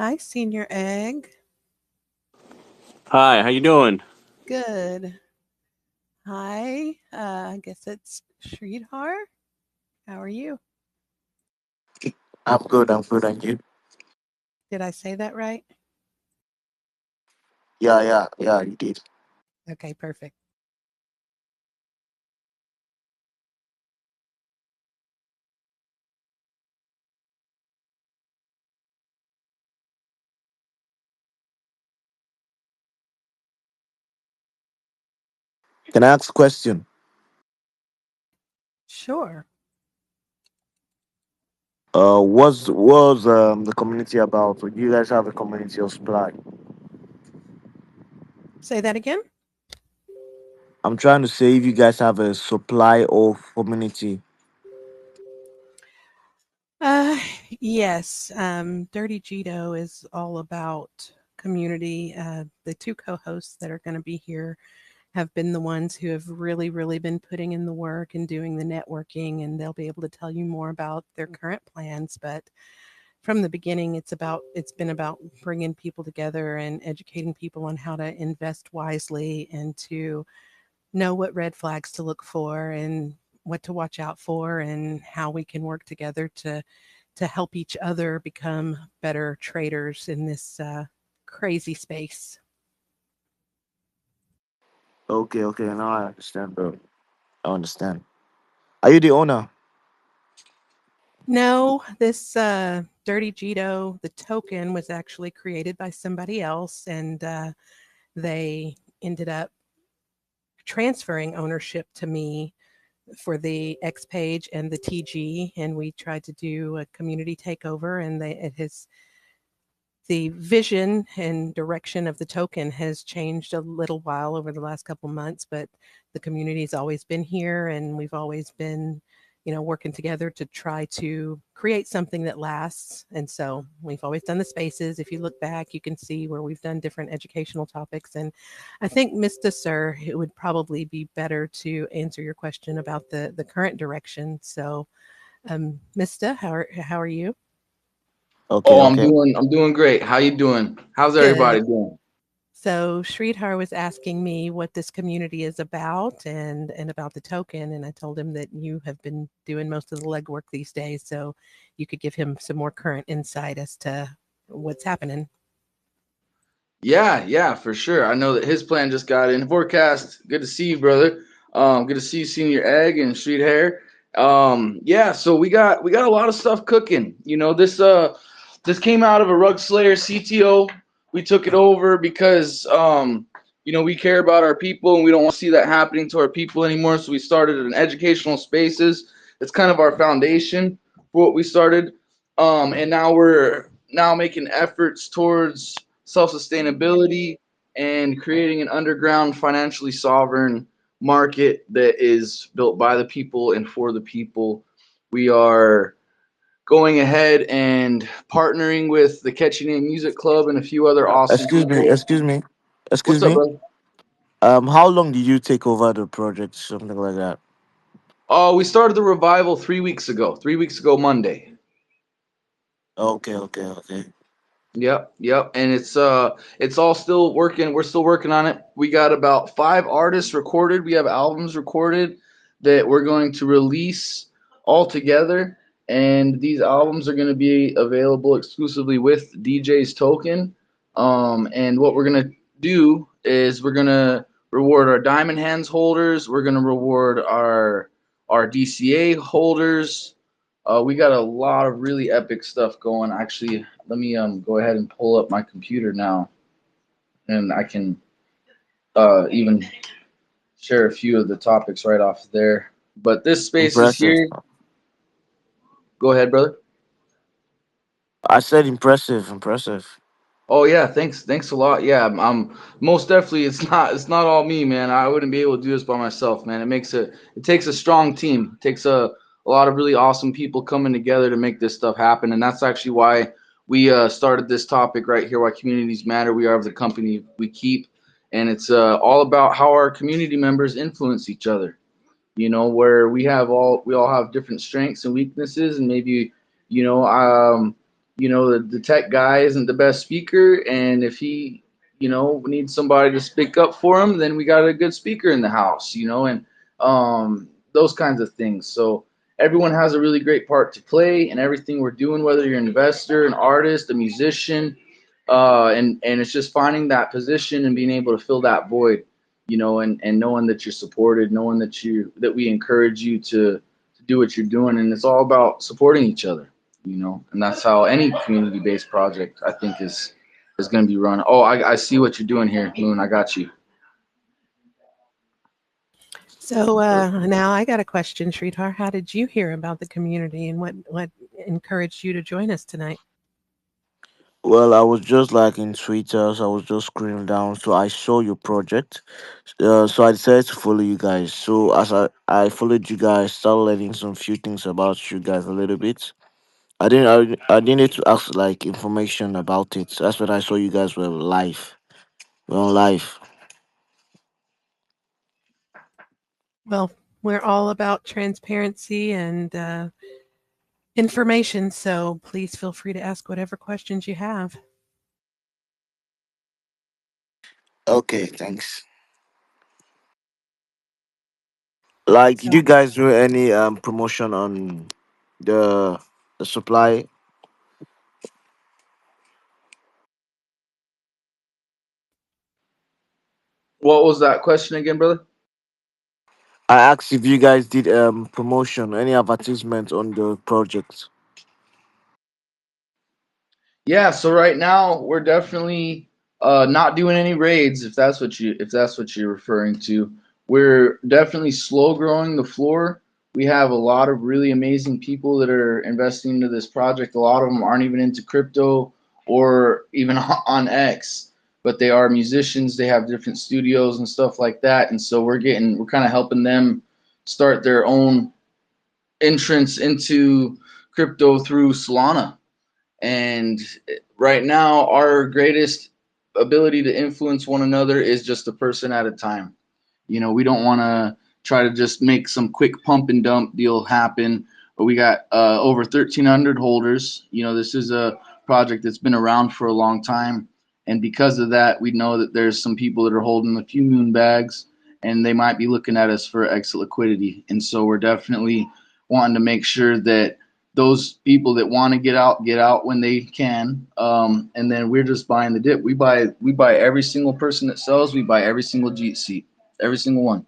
Hi, Senior Egg. Hi, how you doing? Good. Hi, I guess it's Sridhar. How are you? I'm good. I'm good. And you? Did I say that right? Yeah. You did. Okay, perfect. Can I ask a question? Sure. What's the community about? So you guys have a community of supply. Say that again. I'm trying to say if you guys have a supply of community. Uh, yes. Dirty Jito is all about community. The two co-hosts that are going to be here have been the ones who have really, really been putting in the work and doing the networking, and they'll be able to tell you more about their current plans. But from the beginning, it's been about bringing people together and educating people on how to invest wisely and to know what red flags to look for and what to watch out for and how we can work together to help each other become better traders in this crazy space. Okay. Now I understand, bro. I understand. Are you the owner? No, this Dirty Jito, the token was actually created by somebody else, and they ended up transferring ownership to me for the X page and the TG, and we tried to do a community takeover, and it has the vision and direction of the token has changed a little while over the last couple months, but the community's always been here, and we've always been, working together to try to create something that lasts. And so we've always done the spaces. If you look back, you can see where we've done different educational topics. And I think, Mr. Sir, it would probably be better to answer your question about the current direction. So, Mr., how are you? Okay, Oh, okay. I'm doing great. How you doing? How's Good. everybody doing? So Sridhar was asking me what this community is about and about the token, and I told him that you have been doing most of the legwork these days, so you could give him some more current insight as to what's happening. Yeah, for sure. I know that his plan just got in forecast. Good to see you, brother. Good to see you, Senior Egg and Street Hair. Yeah, so we got a lot of stuff cooking. This came out of a Rug Slayer CTO. We took it over because we care about our people and we don't want to see that happening to our people anymore. So we started an educational spaces. It's kind of our foundation for what we started. And now we're now making efforts towards self sustainability and creating an underground financially sovereign market that is built by the people and for the people. We are going ahead and partnering with the Catchy Name Music Club and a few other awesome Excuse me. people. Excuse me. Excuse What's up, me. brother? How long did you take over the project? Something like that. Oh, we started the revival 3 weeks ago. 3 weeks ago, Monday. Okay. Yep, and it's all still working. We're still working on it. We got about 5 artists recorded. We have albums recorded that we're going to release all together, and these albums are going to be available exclusively with DJ's token. And what we're gonna do is we're gonna reward our Diamond Hands holders. We're gonna reward our DCA holders. We got a lot of really epic stuff going. Actually, let me go ahead and pull up my computer now, and I can even share a few of the topics right off there. But this space is Impressive. here. Go ahead, brother. I said impressive. Oh yeah, thanks a lot. Yeah, I'm most definitely. It's not all me, man. I wouldn't be able to do this by myself, man. It takes a strong team. It takes a lot of really awesome people coming together to make this stuff happen, and that's actually why we started this topic right here. Why communities matter. We are the company we keep, and it's all about how our community members influence each other. Where we all have different strengths and weaknesses, and maybe you know um the tech guy isn't the best speaker, and if he, needs somebody to speak up for him, then we got a good speaker in the house, and those kinds of things. So everyone has a really great part to play in everything we're doing, whether you're an investor, an artist, a musician, and it's just finding that position and being able to fill that void, and knowing that you're supported, knowing that we encourage you to do what you're doing, and it's all about supporting each other, and that's how any community-based project I think is going to be run. Oh, I see what you're doing here, Moon. I got you. So now I got a question, Sridhar. How did you hear about the community, and what encouraged you to join us tonight? Well, I was just like in Twitter, so I was just scrolling down, so I saw your project. So I decided to follow you guys. So as I followed you guys, started learning some few things about you guys a little bit. I didn't need to ask like information about it. That's when I saw you guys were live. We're on live. Well, we're all about transparency and information, so please feel free to ask whatever questions you have. Okay, thanks. Like, did So, you guys do any promotion on the the supply? What was that question again, brother? I asked if you guys did promotion, any advertisement on the project. Yeah, so right now we're definitely not doing any raids if that's what you're referring to. We're definitely slow growing the floor. We have a lot of really amazing people that are investing into this project. A lot of them aren't even into crypto or even on X, but they are musicians. They have different studios and stuff like that. And so we're kind of helping them start their own entrance into crypto through Solana. And right now, our greatest ability to influence one another is just a person at a time. We don't want to try to just make some quick pump and dump deal happen. But we got over 1,300 holders. This is a project that's been around for a long time. And because of that, we know that there's some people that are holding a few moon bags and they might be looking at us for exit liquidity. And so we're definitely wanting to make sure that those people that want to get out when they can, and then we're just buying the dip. We buy every single person that sells. We buy every single GC, every single one,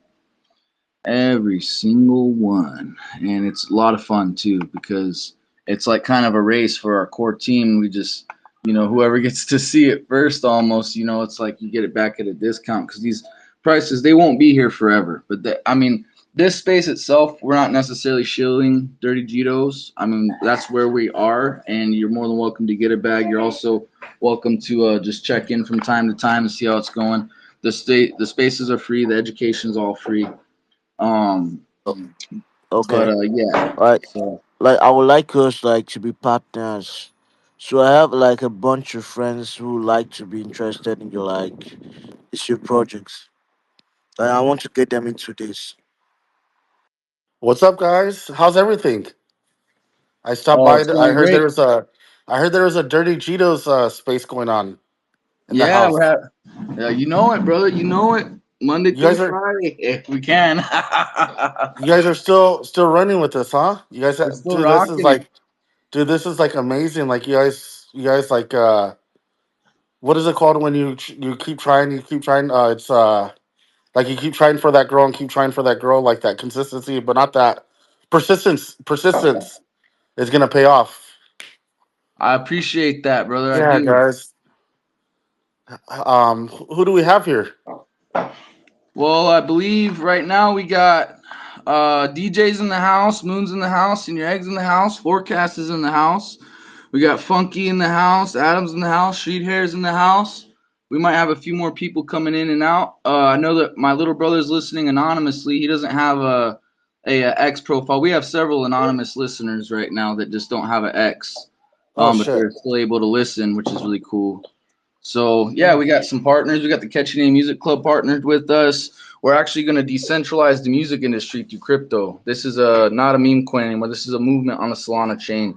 and it's a lot of fun too because it's like kind of a race for our core team. We just, whoever gets to see it first, almost, it's like you get it back at a discount because these prices they won't be here forever. But I mean, this space itself, we're not necessarily shilling Dirty Jitos. I mean, that's where we are, and you're more than welcome to get a bag. You're also welcome to just check in from time to time and see how it's going. The spaces are free. The education's all free. Um, O- but Okay, yeah. like So like I would like us like to be partners. So I have like a bunch of friends who like to be interested in your like it's your projects. Like I want to get them into this. What's up, guys? How's everything? I stopped oh, by. it's going great. I heard there was a Dirty Cheetos space going on in the Yeah, house. you know it, brother. You know it. Monday You through guys are Friday, if we can. you guys are still running with this, huh? We're still Dude, this is rocking it. like, dude, this is like amazing. Like you guys like what is it called when you keep trying. It's like you keep trying for that girl and keep trying for that girl, like that consistency, but not that persistence. Persistence is gonna pay off. I appreciate that, brother. I Yeah, do. guys. Who do we have here? Well, I believe right now we got DJ's in the house, Moon's in the house, and your eggs in the house. Forecast is in the house. We got Funky in the house, Adams in the house, Street Hair's in the house. We might have a few more people coming in and out. I know that my little brother's listening anonymously. He doesn't have a X profile. We have several anonymous listeners right now that just don't have an X, Oh but shit. they're still able to listen, which is really cool. So yeah, we got some partners. We got the Catchy Name Music Club partnered with us. We're actually going to decentralize the music industry through crypto. This is not a meme coin anymore. This is a movement on the Solana chain.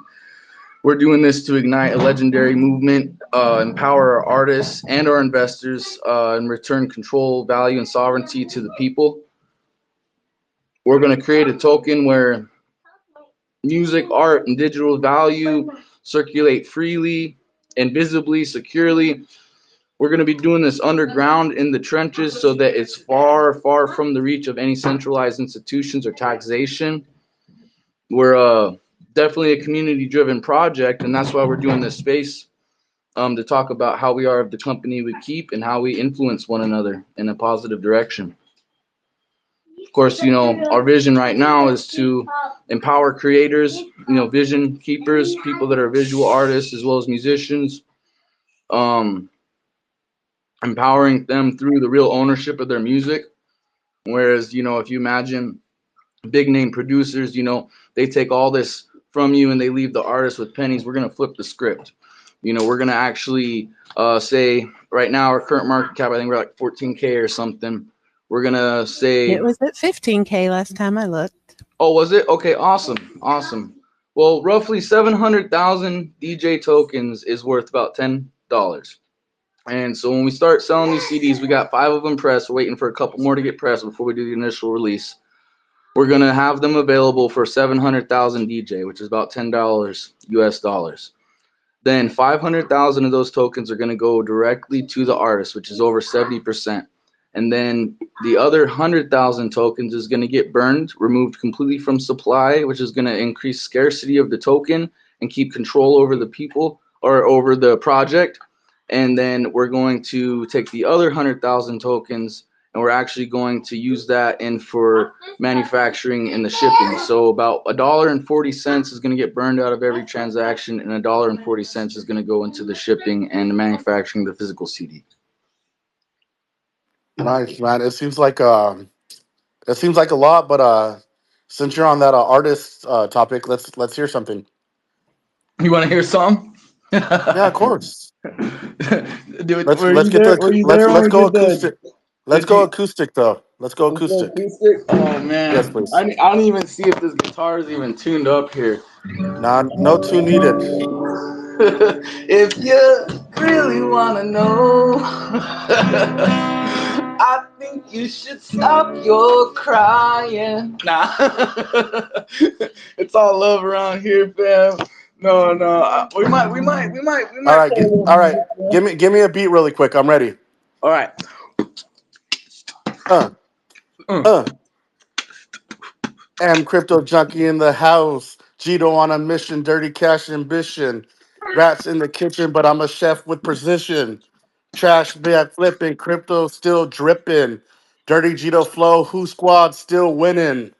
We're doing this to ignite a legendary movement, empower our artists and our investors, and return control, value, and sovereignty to the people. We're going to create a token where music, art, and digital value circulate freely and visibly, securely. We're going to be doing this underground in the trenches so that it's far, far from the reach of any centralized institutions or taxation. We're definitely a community-driven project, and that's why we're doing this space, to talk about how we are of the company we keep and how we influence one another in a positive direction. Of course, our vision right now is to empower creators, vision keepers, people that are visual artists as well as musicians, um, empowering them through the real ownership of their music. Whereas, if you imagine big name producers, they take all this from you and they leave the artist with pennies. We're going to flip the script. We're going to actually say right now our current market cap, I think we're like 14K or something. We're going to say It was at 15K last time I looked. Oh, was it? Okay, awesome. Awesome. Well, roughly 700,000 DJ tokens is worth about $10. And so when we start selling these CDs, we got 5 of them pressed. We're waiting for a couple more to get pressed before we do the initial release. We're going to have them available for 700,000 DJ, which is about $10 US dollars. Then 500,000 of those tokens are going to go directly to the artist, which is over 70%. And then the other 100,000 tokens is going to get burned, removed completely from supply, which is going to increase scarcity of the token and keep control over the people or over the project. And then we're going to take the other 100,000 tokens and we're actually going to use that in for manufacturing and the shipping. So about $1.40 is going to get burned out of every transaction, and $1.40 is going to go into the shipping and manufacturing the physical CD. Nice, man. It seems like a lot, but since you're on that artist topic, let's hear something. You want to hear some? Yeah, of course. Were Let's you get there? the Were you let's there when let's we go did the? acoustic. Let's Did go you? acoustic though. Let's go Let's go acoustic. acoustic. Oh man, Yes, please. I don't even see if this guitar is even tuned up here. Nah, no tune needed. If you really wanna know, I think you should stop your crying. Nah, it's all love around here, fam. No, we might All right, play a little all right. music, man. Give me a beat really quick. I'm ready. All right. Uh, Mm. uh. Am crypto junkie in the house. Gito on a mission. Dirty cash ambition. Rats in the kitchen, but I'm a chef with precision. Trash bag flipping. Crypto still dripping. Dirty Gito flow. Who squad still winning?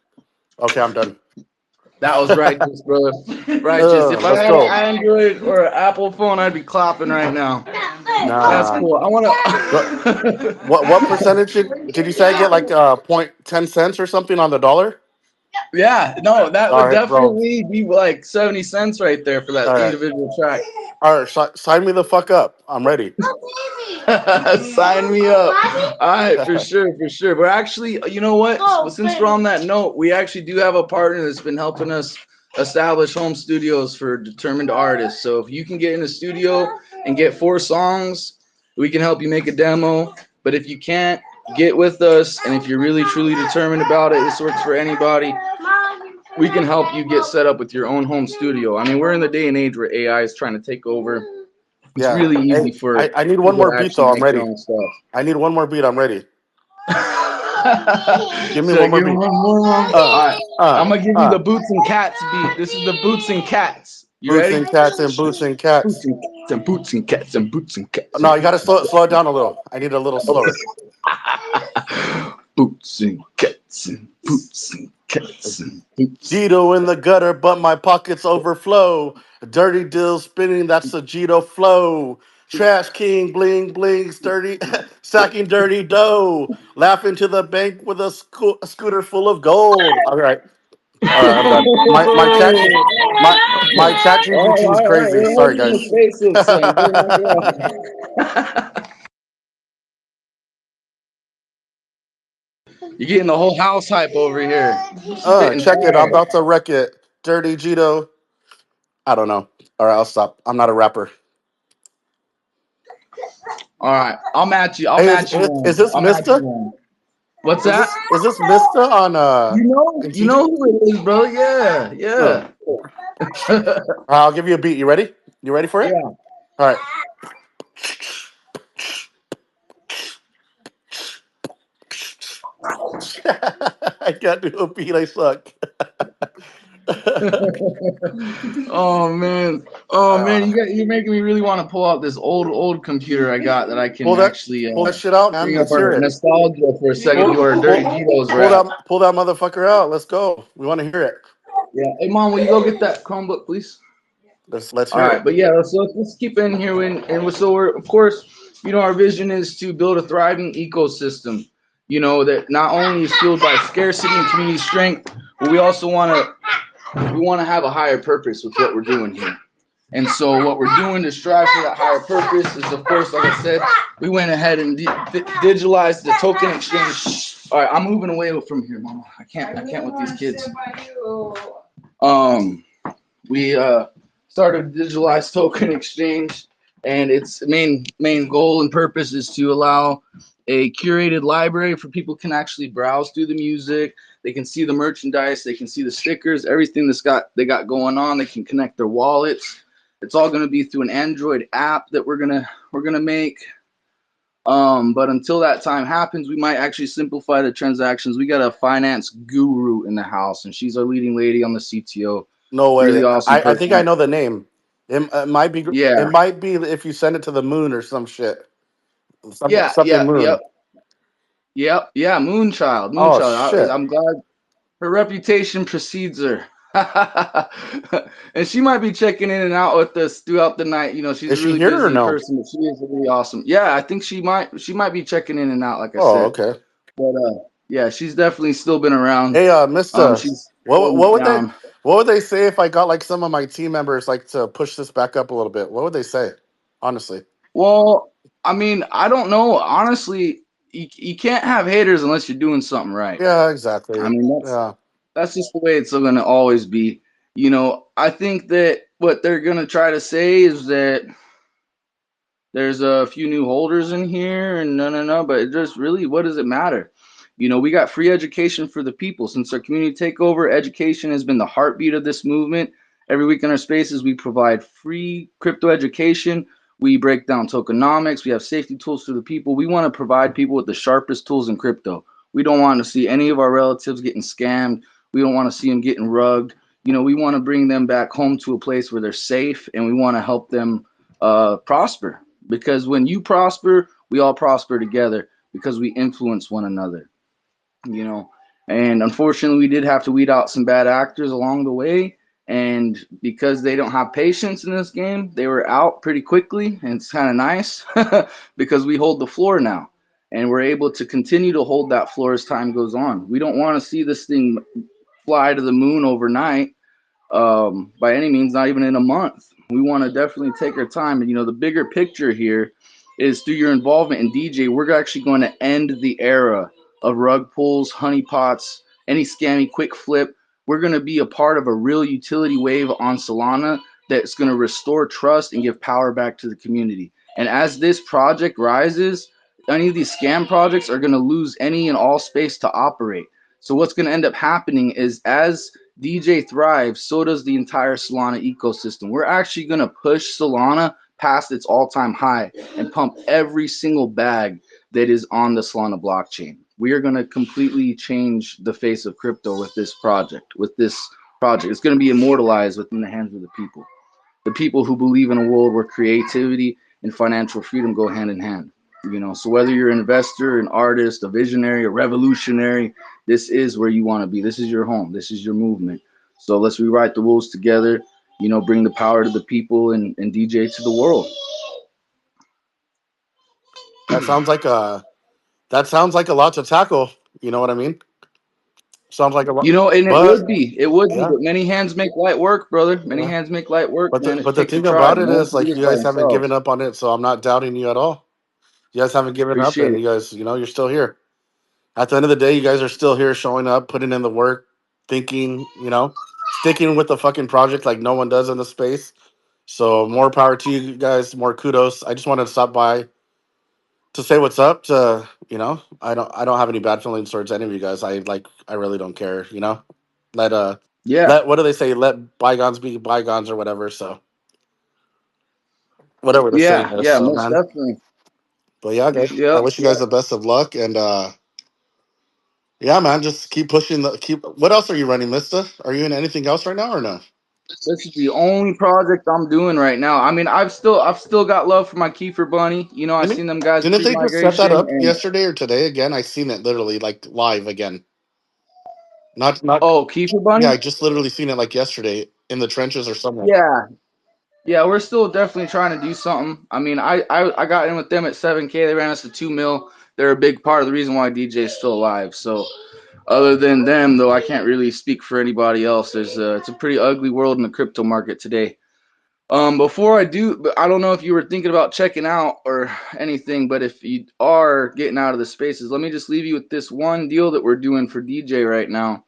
Okay, I'm done. That was righteous, brother. Righteous. If I Let's had an go. Android or an Apple phone, I'd be clapping right now. That's Nah. cool. I Go- want what percentage did you say I get like point 10 cents or something on the dollar? Yeah, no, that All would right, bro. definitely be like 70 cents right there for that All right. individual track. All right, sign me the fuck up. I'm ready. Sign me up. All right, for sure, for sure. But actually, you know what? Since we're on that note, we actually do have a partner that's been helping us establish home studios for determined artists. So if you can get in the studio and get 4 songs, we can help you make a demo. But if you can't, get with us. And if you're really truly determined about it, this works for anybody. We can help you get set up with your own home studio. I mean, we're in the day and age where AI is trying to take over. It's Yeah. really easy Hey, for I need one people more to beat actually though. I'm make their ready. own stuff. I need one more beat. I'm ready. Give me Should I one more give him beat. one more? All Uh, right, I'm uh, gonna give you the uh. Boots and Cats beat. This is the Boots and Cats. You Boots ready? and cats and boots and Boots cats. and cats and boots and cats and boots and cats No, and you gotta slow it down a little. I need a little slower. boots and cats and boots and cats and boots. Gito in the gutter, but my pockets overflow. Dirty deal spinning, that's the Gito flow. Trash king, bling bling, sturdy, stacking dirty dough. Laughing to the bank with a scooter full of gold. All right, I'm done. My my chat GPT is All right, crazy. we're Sorry, hugging the guys. spaces, son. Go knock it off. You're getting the whole house hype over here. Spitting Check it. I'm fire. about to wreck it. Dirty Gito. I don't know. All right, I'll stop. I'm not a rapper. All right, I'll match you. I'll Hey, match you one. is this I'll match you Mista? one. What's that? Is this Mista on in You TG? know who it is, bro. Yeah, Oh. yeah. I'll give you a beat. You ready? You ready for it? Yeah. All right. I can't do a beat. I suck. Oh man. Oh man, you're making me really want to pull out this old computer I got that I can pull that actually pull that shit out, man. bring up Let's hear our it. nostalgia for a second Pull, to where Dirty Jitos pull rap. that motherfucker out. Let's go. We want to hear it. Yeah. Hey mom, will you go get that Chromebook, please? Let's All hear right, it. but yeah, let's keep in here. So we're, of course, our vision is to build a thriving ecosystem. That not only is fueled by scarcity and community strength, but we also want to have a higher purpose with what we're doing here. And so what we're doing to strive for that higher purpose is, of course, like I said, we went ahead and digitalized the token exchange. All right, I'm moving away from here, Mama. I can't with these kids. We started digitalized token exchange, and its main goal and purpose is to allow a curated library for people can actually browse through the music. They can see the merchandise, they can see the stickers, everything they got going on. They can connect their wallets. It's all going to be through an Android app that we're gonna make. But until that time happens, we might actually simplify the transactions. We got a finance guru in the house, and she's our leading lady on the CTO. No Really way. awesome I think I person. know the name. It might be. Yeah, It might be if you send it to the moon or some shit. yeah, Something yeah, moon. yeah. Moonchild, Oh Moonchild. shit. I'm glad her reputation precedes her. And she might be checking in and out with us throughout the night. She's Is a she really here or busy no? person, but she is really awesome. Yeah, I think she might be checking in and out, like I Oh, said. okay. But yeah, she's definitely still been around. Hey, Mister, She's what holding it would they down. what would they say if I got like some of my team members like to push this back up a little bit? What would they say? Honestly. Well, I mean, I don't know. Honestly, you can't have haters unless you're doing something right. Yeah, I exactly. mean, Yeah. that's just the way it's going to always be. I think that what they're going to try to say is that there's a few new holders in here and no, but it just really, what does it matter? We got free education for the people. Since our community takeover, education has been the heartbeat of this movement. Every week in our spaces, we provide free crypto education. We break down tokenomics. We have safety tools for the people. We want to provide people with the sharpest tools in crypto. We don't want to see any of our relatives getting scammed. We don't want to see them getting rugged. We want to bring them back home to a place where they're safe, and we want to help them prosper. Because when you prosper, we all prosper together because we influence one another, you know. And unfortunately, we did have to weed out some bad actors along the way. And because they don't have patience in this game, they were out pretty quickly. And it's kind of nice because we hold the floor now. And we're able to continue to hold that floor as time goes on. We don't want to see this thing fly to the moon overnight, by any means, not even in a month. We want to definitely take our time. And, the bigger picture here is through your involvement in DJ, we're actually going to end the era of rug pulls, honeypots, any scammy quick flip. We're going to be a part of a real utility wave on Solana that's going to restore trust and give power back to the community. And as this project rises, any of these scam projects are going to lose any and all space to operate. So what's going to end up happening is as DJ thrives, so does the entire Solana ecosystem. We're actually going to push Solana past its all-time high and pump every single bag that is on the Solana blockchain. We are going to completely change the face of crypto with this project. It's going to be immortalized within the hands of the people who believe in a world where creativity and financial freedom go hand in hand. So whether you're an investor, an artist, a visionary, a revolutionary, this is where you want to be. This is your home. This is your movement. So let's rewrite the rules together, bring the power to the people and DJ to the world. That sounds like a lot to tackle. You know what I mean? Sounds like a lot. And But it would be, yeah. but many hands make light work, brother. Many Yeah. hands make light work, man. It But the takes a thing tribe. about it No one is can do like this you by guys haven't given themselves. up on it, so I'm not doubting you at all. You guys haven't given up, Appreciate and it. you guys, you're still here. At the end of the day, you guys are still here, showing up, putting in the work, thinking, sticking with the fucking project like no one does in the space. So more power to you guys. More kudos. I just wanted to stop by to say what's up. To I don't have any bad feelings towards any of you guys. I really don't care. Let Yeah, let what do they say? Let bygones be bygones or whatever. So whatever the saying is. yeah, So most man. definitely. But yeah, guys. I Yep. wish you guys the best of luck and yeah, man. Just keep pushing the keep. What else are you running, Mister? Are you in anything else right now or no? This is the only project I'm doing right now. I mean, I've still got love for my Kiefer Bunny. You know, I Didn't seen them guys didn't they just set pre-migration, that up and yesterday or today again? I seen it literally like live again. Not oh, Kiefer Yeah, Bunny. I just literally seen it like yesterday in the trenches or somewhere. Yeah, yeah, we're still definitely trying to do something. I mean, I got in with them at 7K. They ran us to 2 mil. They're a big part of the reason why DJ is still alive. So other than them, though, I can't really speak for anybody else. It's a pretty ugly world in the crypto market today. Before I do, but I don't know if you were thinking about checking out or anything, but if you are getting out of the spaces, let me just leave you with this one deal that we're doing for DJ right now.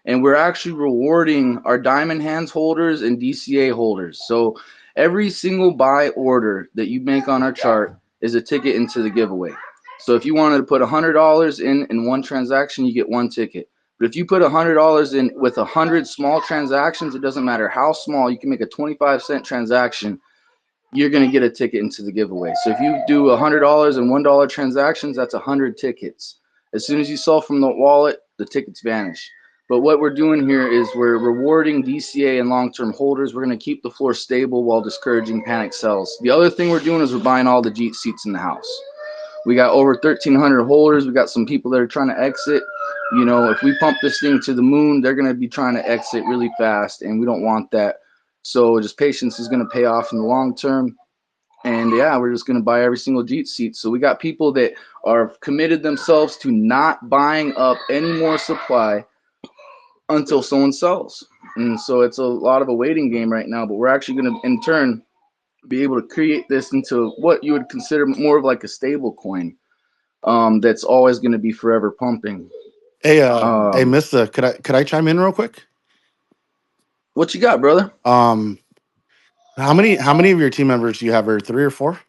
And we're actually rewarding our Diamond Hands holders and DCA holders. So every single buy order that you make on our chart is a ticket into the giveaway. So if you wanted to put $100 in one transaction, you get one ticket. But if you put $100 in with 100 small transactions, it doesn't matter how small, you can make a 25-cent transaction, you're going to get a ticket into the giveaway. So if you do $100 and $1 transactions, that's 100 tickets. As soon as you sell from the wallet, the tickets vanish. But what we're doing here is we're rewarding DCA and long-term holders. We're going to keep the floor stable while discouraging panic sells. The other thing we're doing is we're buying all the Jeet seats in the house. We got over 1,300 holders. We got some people that are trying to exit. You know, if we pump this thing to the moon, they're going to be trying to exit really fast, and we don't want that. So just patience is going to pay off in the long term. And yeah, we're just going to buy every single Jeet seat. So we got people that are committed themselves to not buying up any more supply until someone sells. And so it's a lot of a waiting game right now, but we're actually going to, in turn, be able to create this into what you would consider more of like a stable coin, that's always going to be forever pumping. Hey, Um, Mister, could I chime in real quick? what you got, brother? Um, how many of your team members do you have? Or three or four?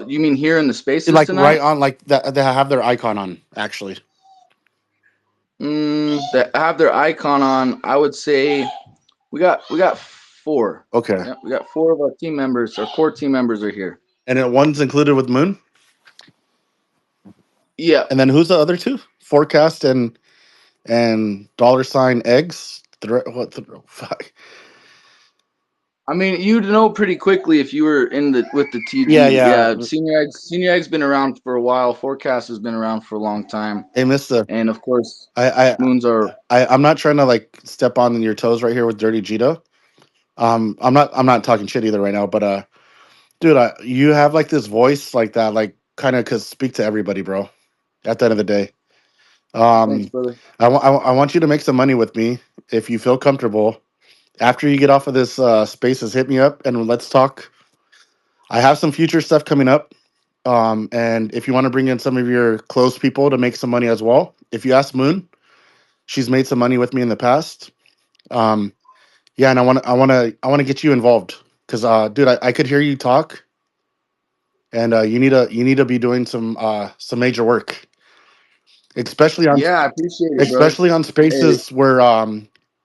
You mean here in the spaces Like right tonight? on, like that they have their icon on. Actually, That have their icon on. I would say we got four. okay. Yeah, we got four of our team members. Our core team members are here. And then one's included with Moon. Yeah, And then who's the other two? Forecast and dollar sign eggs. Fuck. I mean, you'd know pretty quickly if you were in the with the Yeah, TG. yeah. Yeah, Senior Egg's been around for a while. Forecast has been around for a long time, Hey, Mister, and of course, I I Moons are. I'm not trying to like step on your toes right here with Dirty Gito. I'm not talking shit either right now, but dude, you have like this voice like that, like kind of could speak to everybody, bro. At the end of the day, Thanks, um, brother. I want you to make some money with me if you feel comfortable. After you get off of this spaces, hit me up and let's talk. I have some future stuff coming up, and if you want to bring in some of your close people to make some money as well, if you ask Moon, she's made some money with me in the past. Um, yeah, and I want to get you involved because, dude, I could hear you talk and you need to be doing some major work, especially on Yeah, I appreciate it, brother. especially on Hey, spaces where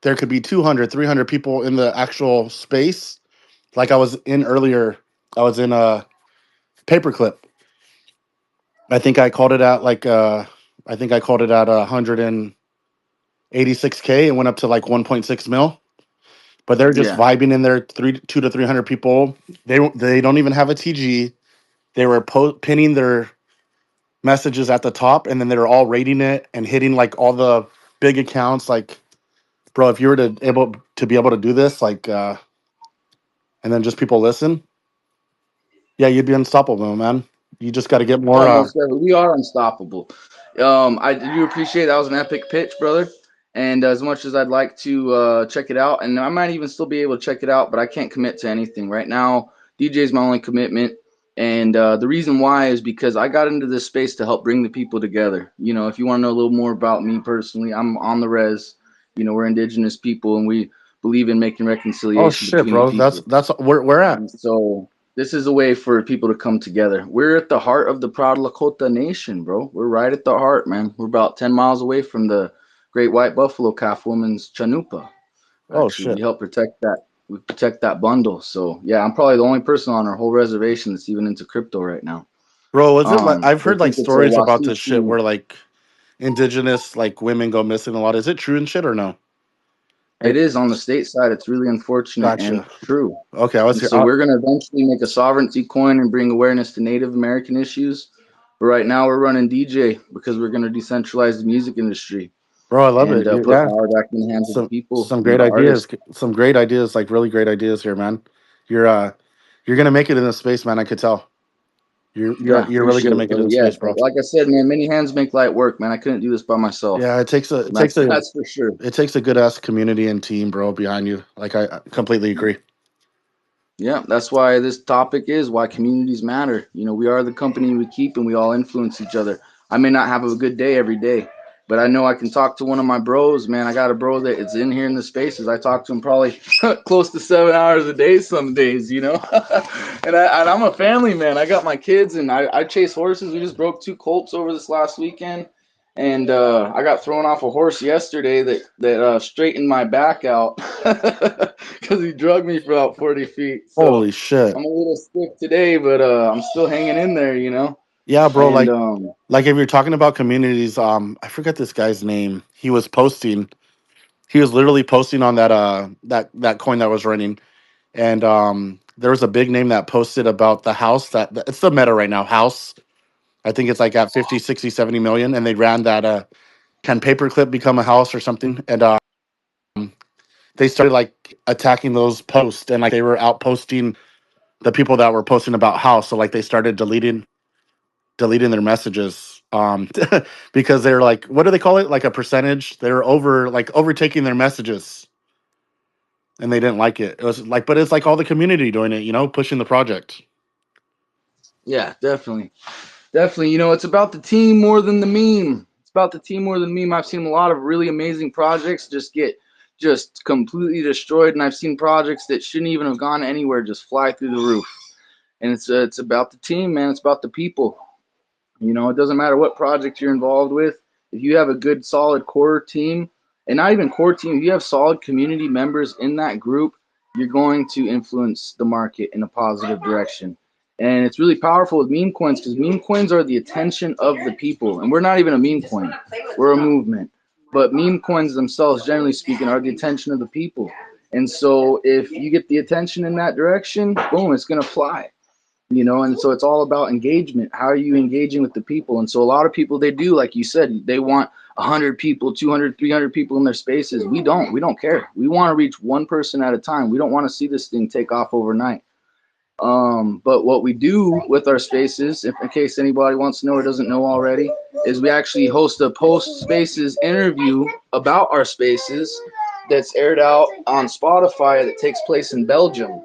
there could be 200, 300 people in the actual space. Like I was in earlier, I was in a paperclip. I think I called it at like I think I called it at 186K and went up to like 1.6 mil. But they're just yeah, vibing in there, 200 to 300 people. They don't even have a TG. They were pinning their messages at the top, and then they were all rating it and hitting like all the big accounts. Like, bro, if you were to be able to do this, like, and then just people listen, yeah, you'd be unstoppable, man. You just got to get more. almost definitely. We are unstoppable. I do appreciate that was an epic pitch, brother. And as much as I'd like to check it out, and I might even still be able to check it out, but I can't commit to anything right now. DJ is my only commitment, and the reason why is because I got into this space to help bring the people together. You know, if you want to know a little more about me personally, I'm on the res. You know, we're indigenous people, and we believe in making Oh reconciliation shit, between the bro. people. That's where at? And so this is a way for people to come together. We're at the heart of the proud Lakota Nation, bro. We're right at the heart, man. We're about 10 miles away from the Great White Buffalo Calf Woman's Chanupa. Oh Actually, we shit, help protect that. We protect that bundle. So yeah, I'm probably the only person on our whole reservation that's even into crypto right now. bro. Was it like I've They heard like think it's a stories about this shit Wasuki. where like indigenous like women go missing a lot. Is it true and shit or no? It Right. is on the state side. It's really unfortunate and Gotcha. true. Okay, I was And here. so we're going to eventually make a sovereignty coin and bring awareness to Native American issues. But right now we're running DJ because we're going to decentralize the music industry Bro, I love and it. put Yeah, power back in the hands of the some people, some you know, great the artists. ideas. Some great ideas. Like really great ideas here, man. You're gonna make it in this space, man. I could tell. Yeah, You're really appreciate gonna it, make it brother. in Yeah, space, bro. like I said, man, many hands make light work, man. I couldn't do this by myself. Yeah, it takes a So that's for sure. good ass community and team, bro, behind you. Like I completely agree. Yeah, that's why this topic is why communities matter. You know, we are the company we keep and we all influence each other. I may not have a good day every day, but I know I can talk to one of my bros, man. I got a bro that is in here in the spaces. I talk to him probably close to 7 hours a day some days, you know. and I'm a family man. I got my kids and I chase horses. We just broke 2 colts over this last weekend. And I got thrown off a horse yesterday that straightened my back out because he drugged me for about 40 feet. So Holy shit. I'm a little stiff today, but I'm still hanging in there, you know. Yeah, bro. And Like if you're talking about communities, I forget this guy's name. He was posting. He was literally posting on that coin that was running, and there was a big name that posted about the house it's the meta right now. House. I think it's like at 50, 60, 70 million, and they ran that. Can paperclip become a house or something? And they started like attacking those posts, and like they were outposting the people that were posting about house. So like they started deleting their messages because they're like, what do they call it, like a percentage, they're overtaking their messages, and they didn't like it. It was like, but it's like all the community doing it, pushing the project. yeah, definitely. Definitely. You know, it's about the team more than the meme. It's about the team more than the meme. I've seen a lot of really amazing projects just get just completely destroyed, and I've seen projects that shouldn't even have gone anywhere just fly through the roof. And it's about the team, man. It's about the people. You know, it doesn't matter what project you're involved with. If you have a good, solid core team, and not even core team, if you have solid community members in that group, you're going to influence the market in a positive direction. And it's really powerful with meme coins because meme coins are the attention of the people. And we're not even a meme coin, we're a movement. But meme coins themselves, generally speaking, are the attention of the people. And so if you get the attention in that direction, boom, it's going to fly. You know, and so it's all about engagement. How are you engaging with the people? And so a lot of people, they do, like you said, they want 100 people, 200, 300 people in their spaces. We don't care. We want to reach one person at a time. We don't want to see this thing take off overnight. But what we do with our spaces, if in case anybody wants to know or doesn't know already, is we actually host a post spaces interview about our spaces that's aired out on Spotify that takes place in Belgium.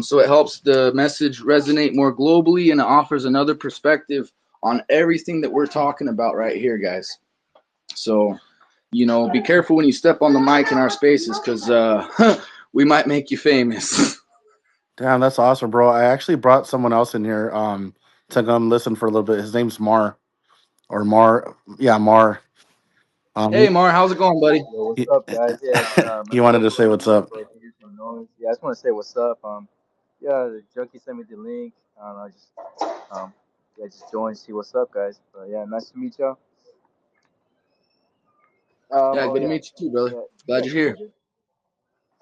So it helps the message resonate more globally, and it offers another perspective on everything that we're talking about right here, guys. So, you know, be careful when you step on the mic in our spaces because we might make you famous. Damn, that's awesome, bro. I actually brought someone else in here to come listen for a little bit. His name's Mar, or Mar. Yeah, Mar. Hey, um Mar, how's it going, buddy? Yo, what's he, up, guys? Yeah, my he wanted bad to say what's up. for if you hear some noise. Yeah, I just want to say what's up. Yeah, the junkie sent me the link. I just, yeah, just join, see what's up, guys. But yeah, nice to meet y'all. Yeah, Oh good to yeah, meet you too, brother. yeah. You Glad guys you're here. DJ?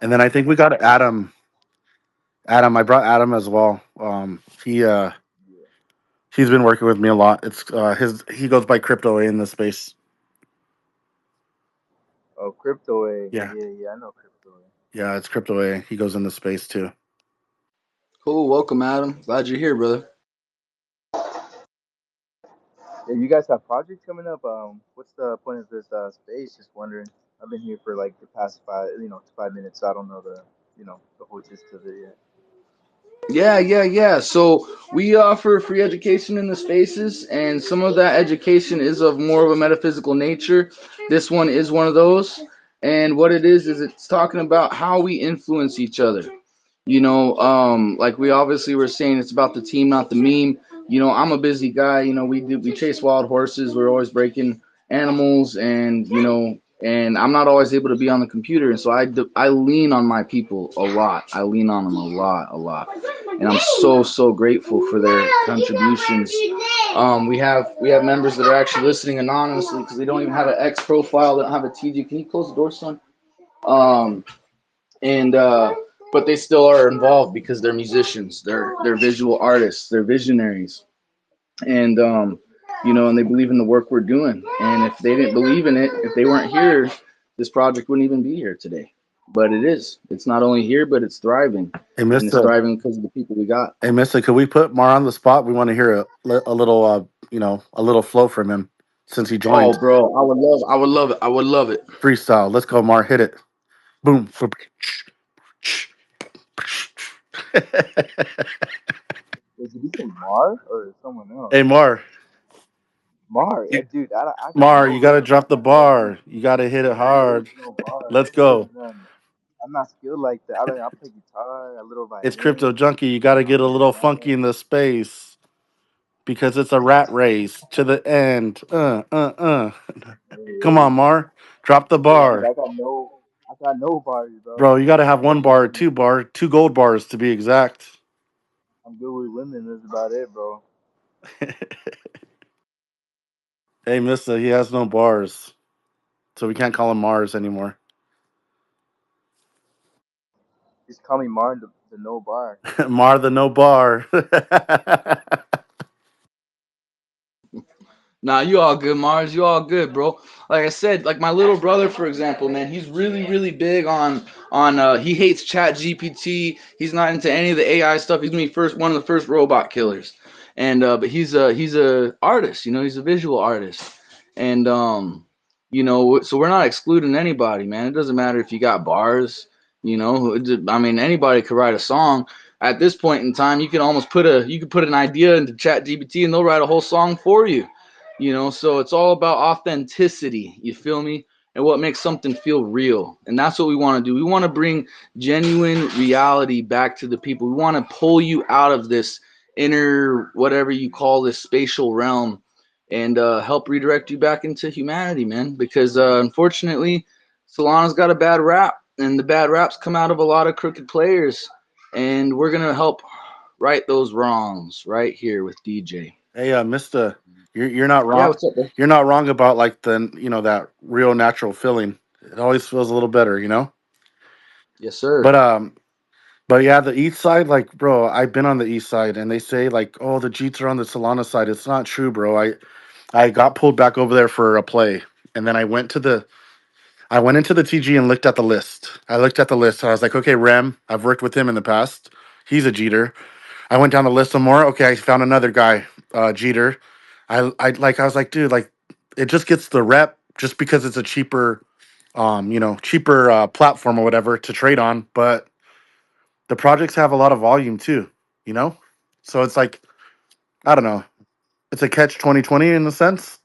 And then I think we got Adam. I brought Adam as well. Yeah. He's been working with me a lot. It's he goes by Crypto A in this space. Oh, Crypto A. Yeah, Yeah, I know Crypto A. yeah, it's Crypto A. He goes in the space too. Cool. Welcome, Adam. Glad you're here, brother. Yeah, you guys have projects coming up. What's the point of this space? Just wondering. I've been here for like the past 5 minutes. So I don't know the whole gist of it yet. Yeah. So we offer free education in the spaces, and some of that education is of more of a metaphysical nature. This one is one of those. And what it is it's talking about how we influence each other. Like we obviously were saying, it's about the team, not the meme. I'm a busy guy. We chase wild horses. We're always breaking animals, and and I'm not always able to be on the computer, and so I lean on my people a lot. I lean on them a lot, and I'm so grateful for their contributions. We have members that are actually listening anonymously because they don't even have an X profile. They don't have a TG. Can you close the door, son? Um, and But they still are involved because they're musicians, they're visual artists, they're visionaries, and and they believe in the work we're doing. And if they didn't believe in it, if they weren't here, this project wouldn't even be here today. But it's not only here, but it's thriving, Hey, and it's Mister. thriving because of the people we got. Hey, Mister. Could we put Mar on the spot? We want to hear a little, a little flow from him since he Oh joined. bro, I would love it, I would love it. Freestyle. Let's go, Mar. Hit it. Boom. Did you say Mar or someone else? Hey, Mar. Mar, You, dude, I got Mar, you no got to rhymes. drop the I got no beat. bar. You got to hit it There is hard. no bars. Let's There is go. none. I'm not skilled like that. I play guitar, a little It's Crypto violin, Junkie. You got to get a little funky piano. in the space because it's a rat race to the end. Come on, Hey, Mar. Drop the hey, dude, bar. I got no bars, bro. Bro, you got to have I'm one good bar, with two gold bars to be exact. I'm good with women. That's about it, bro. Hey, Mister, he has no bars. So we can't call him Mars anymore. Just call me Mar, the no bar. Mar the no bar. Nah, you all good, Mars. You all good, bro. Like I said, like my little brother, for example, man, he's really big on. He hates Chat GPT. He's not into any of the AI stuff. He's gonna be one of the first robot killers. And but he's a artist. He's a visual artist. And so we're not excluding anybody, man. It doesn't matter if you got bars. I mean, anybody could write a song. At this point in time, you could put an idea into Chat GPT and they'll write a whole song for you. So it's all about authenticity, you feel me, and what makes something feel real. And that's what we want to do. We want to bring genuine reality back to the people. We want to pull you out of this inner, whatever you call this spatial realm, and help redirect you back into humanity, man, because unfortunately Solana's got a bad rap, and the bad raps come out of a lot of crooked players, and we're going to help right those wrongs right here with DJ. Hey, Mister, you're not Yeah, wrong. what's up, bro? You're not wrong about like that real natural feeling. It always feels a little better. Yes, sir. But yeah, the east side, like, bro, I've been on the east side, and they say like, oh, the Jeets are on the Solana side. It's not true, bro. I got pulled back over there for a play, and then I went into the TG and looked at the list. I looked at the list. And I was like, okay, Rem, I've worked with him in the past. He's a Jeter. I went down the list some more. Okay, I found another guy, Jeter. I was like, dude, like, it just gets the rep just because it's a cheaper platform or whatever to trade on. But the projects have a lot of volume too, you know. So it's like, I don't know. It's a catch 2020 in a sense.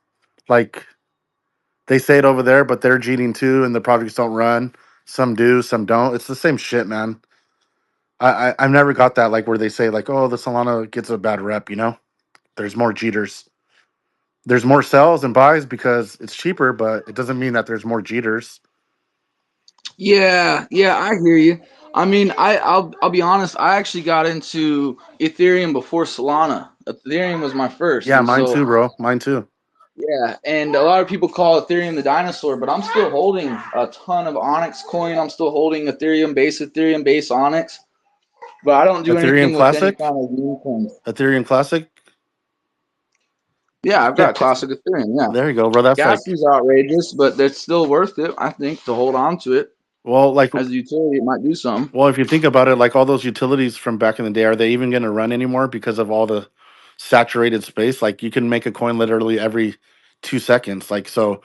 Like, they say it over there, but they're cheating too, and the projects don't run. Some do, some don't. It's the same shit, man. I've never got that like where they say like, oh, the Solana gets a bad rep. There's more cheaters. There's more sells and buys because it's cheaper, but it doesn't mean that there's more cheaters. Yeah, I hear you. I mean, I'll be honest. I actually got into Ethereum before Solana. Ethereum was my first, Yeah, and mine so too, bro. Mine too. yeah. And a lot of people call Ethereum the dinosaur, but I'm still holding a ton of Onyx coin. I'm still holding Ethereum base Onyx, but I don't do Ethereum anything with any Classic. kind of meme coins. Ethereum Classic. Yeah, I've got classic Ethereum. Yeah, There you go, bro. That's gas like, fee's outrageous, but it's still worth it. I think to hold on to it well, like, as a utility, it might do something. well, if you think about it, like all those utilities from back in the day, are they even going to run anymore because of all the saturated space? Like, you can make a coin literally every 2 seconds. Like, so,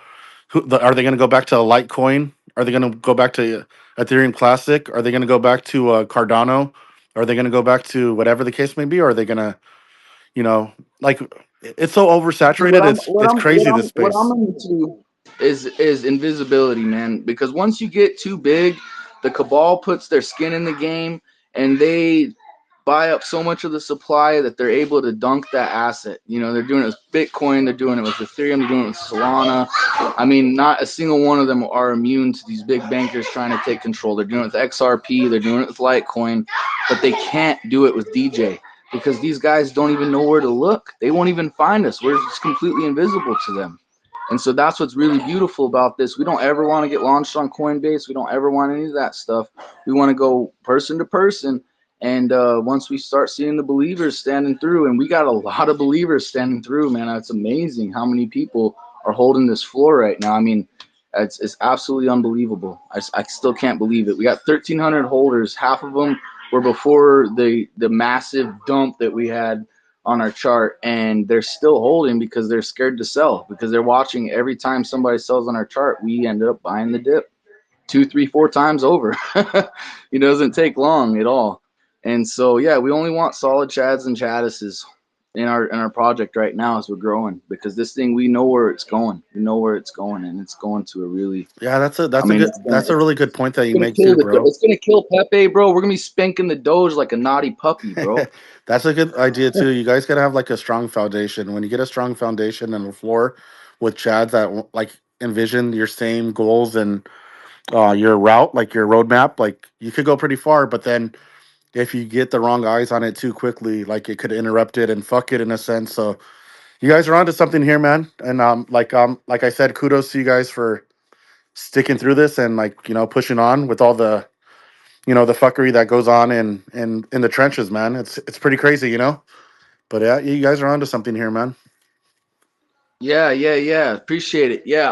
are they going to go back to Litecoin? Are they going to go back to Ethereum Classic? Are they going to go back to Cardano? Are they going to go back to whatever the case may be? Or are they going to, you know, like, it's so What oversaturated. I'm It's what it's I'm what crazy, this I'm what space. I'm into. is invisibility, man. Because once you get too big, the cabal puts their skin in the game, and they buy up so much of the supply that they're able to dunk that asset. You know, they're doing it with Bitcoin, they're doing it with Ethereum, they're doing it with Solana. I mean, not a single one of them are immune to these big bankers trying to take control. They're doing it with XRP, they're doing it with Litecoin, but they can't do it with DJ because these guys don't even know where to look. They won't even find us. We're just completely invisible to them. And so that's what's really beautiful about this. We don't ever want to get launched on Coinbase. We don't ever want any of that stuff. We want to go person to person. And once we start seeing the believers standing through, and we got a lot of believers standing through, man, it's amazing how many people are holding this floor right now. I mean, it's absolutely unbelievable. I still can't believe it. We got 1,300 holders. Half of them were before the massive dump that we had on our chart, and they're still holding because they're scared to sell, because they're watching every time somebody sells on our chart, we ended up buying the dip 2, 3, 4 times over. It doesn't take long at all. And so, yeah, we only want solid chads and chaddises in our project right now as we're growing, because this thing, we know where it's going. We know where it's going, and it's going to a really, Yeah, I mean, that's a really good point that you gonna make kill too, bro. it's gonna kill Pepe, bro. We're gonna be spanking the Doge like a naughty puppy, bro. That's a good idea too. You guys gotta have like a strong foundation. When you get a strong foundation and a floor with chads that like envision your same goals and your route, like your roadmap, like you could go pretty far. But then if you get the wrong eyes on it too quickly, like it could interrupt it and fuck it in a sense. So you guys are onto something here, man. And like I said, kudos to you guys for sticking through this and like pushing on with all the the fuckery that goes on in the trenches, man. It's pretty crazy. But yeah, you guys are onto something here, man. Yeah, yeah, yeah. Appreciate it. Yeah.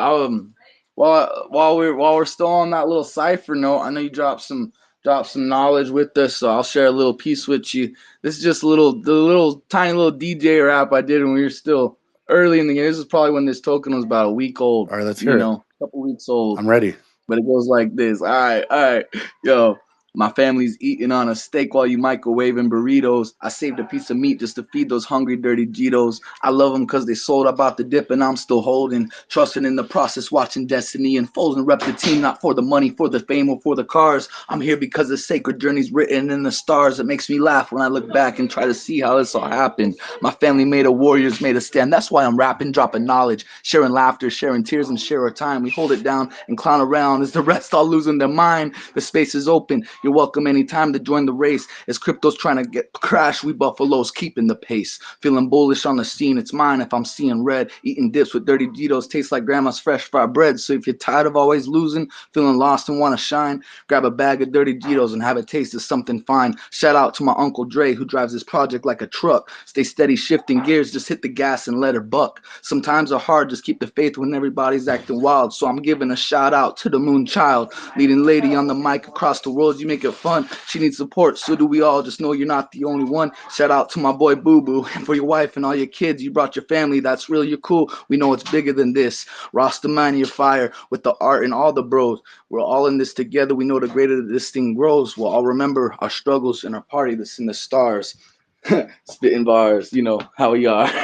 While we're still on that little cipher note, I know you dropped some knowledge with us, so I'll share a little piece with you. This is just the little tiny little DJ rap I did when we were still early in the game. This is probably when this token was about a week old, All right, let's hear it. a couple weeks old. I'm ready. But it goes like this. All right, yo. My family's eating on a steak while you microwaving burritos. I saved a piece of meat just to feed those hungry, dirty Jitos. I love them because they sold about the dip and I'm still holding. Trusting in the process, watching destiny unfolding. Rep the team, not for the money, for the fame, or for the cars. I'm here because the sacred journey's written in the stars. It makes me laugh when I look back and try to see how this all happened. My family made a warriors, made a stand. That's why I'm rapping, dropping knowledge, sharing laughter, sharing tears, and share our time. We hold it down and clown around as the rest all losing their mind. The space is open. You're welcome anytime to join the race. As crypto's trying to get crashed, we buffaloes keeping the pace. Feeling bullish on the scene, it's mine if I'm seeing red. Eating dips with dirty Cheetos tastes like grandma's fresh fried bread. So if you're tired of always losing, feeling lost and want to shine, grab a bag of dirty Cheetos and have it taste of something fine. Shout out to my Uncle Dre who drives this project like a truck. Stay steady shifting gears, just hit the gas and let her buck. Sometimes are hard, just keep the faith when everybody's acting wild. So I'm giving a shout out to the Moon Child, leading lady on the mic across the world. You make it fun. She needs support, so do we all. Just know you're not the only one. Shout out to my boy Boo Boo, and for your wife and all your kids. You brought your family, that's real, you're cool. We know it's bigger than this. Rastaman, your fire with the art and all the bros. We're all in this together. We know the greater this thing grows, we'll all remember our struggles and our party that's in the stars. Spitting bars, you know how we are. All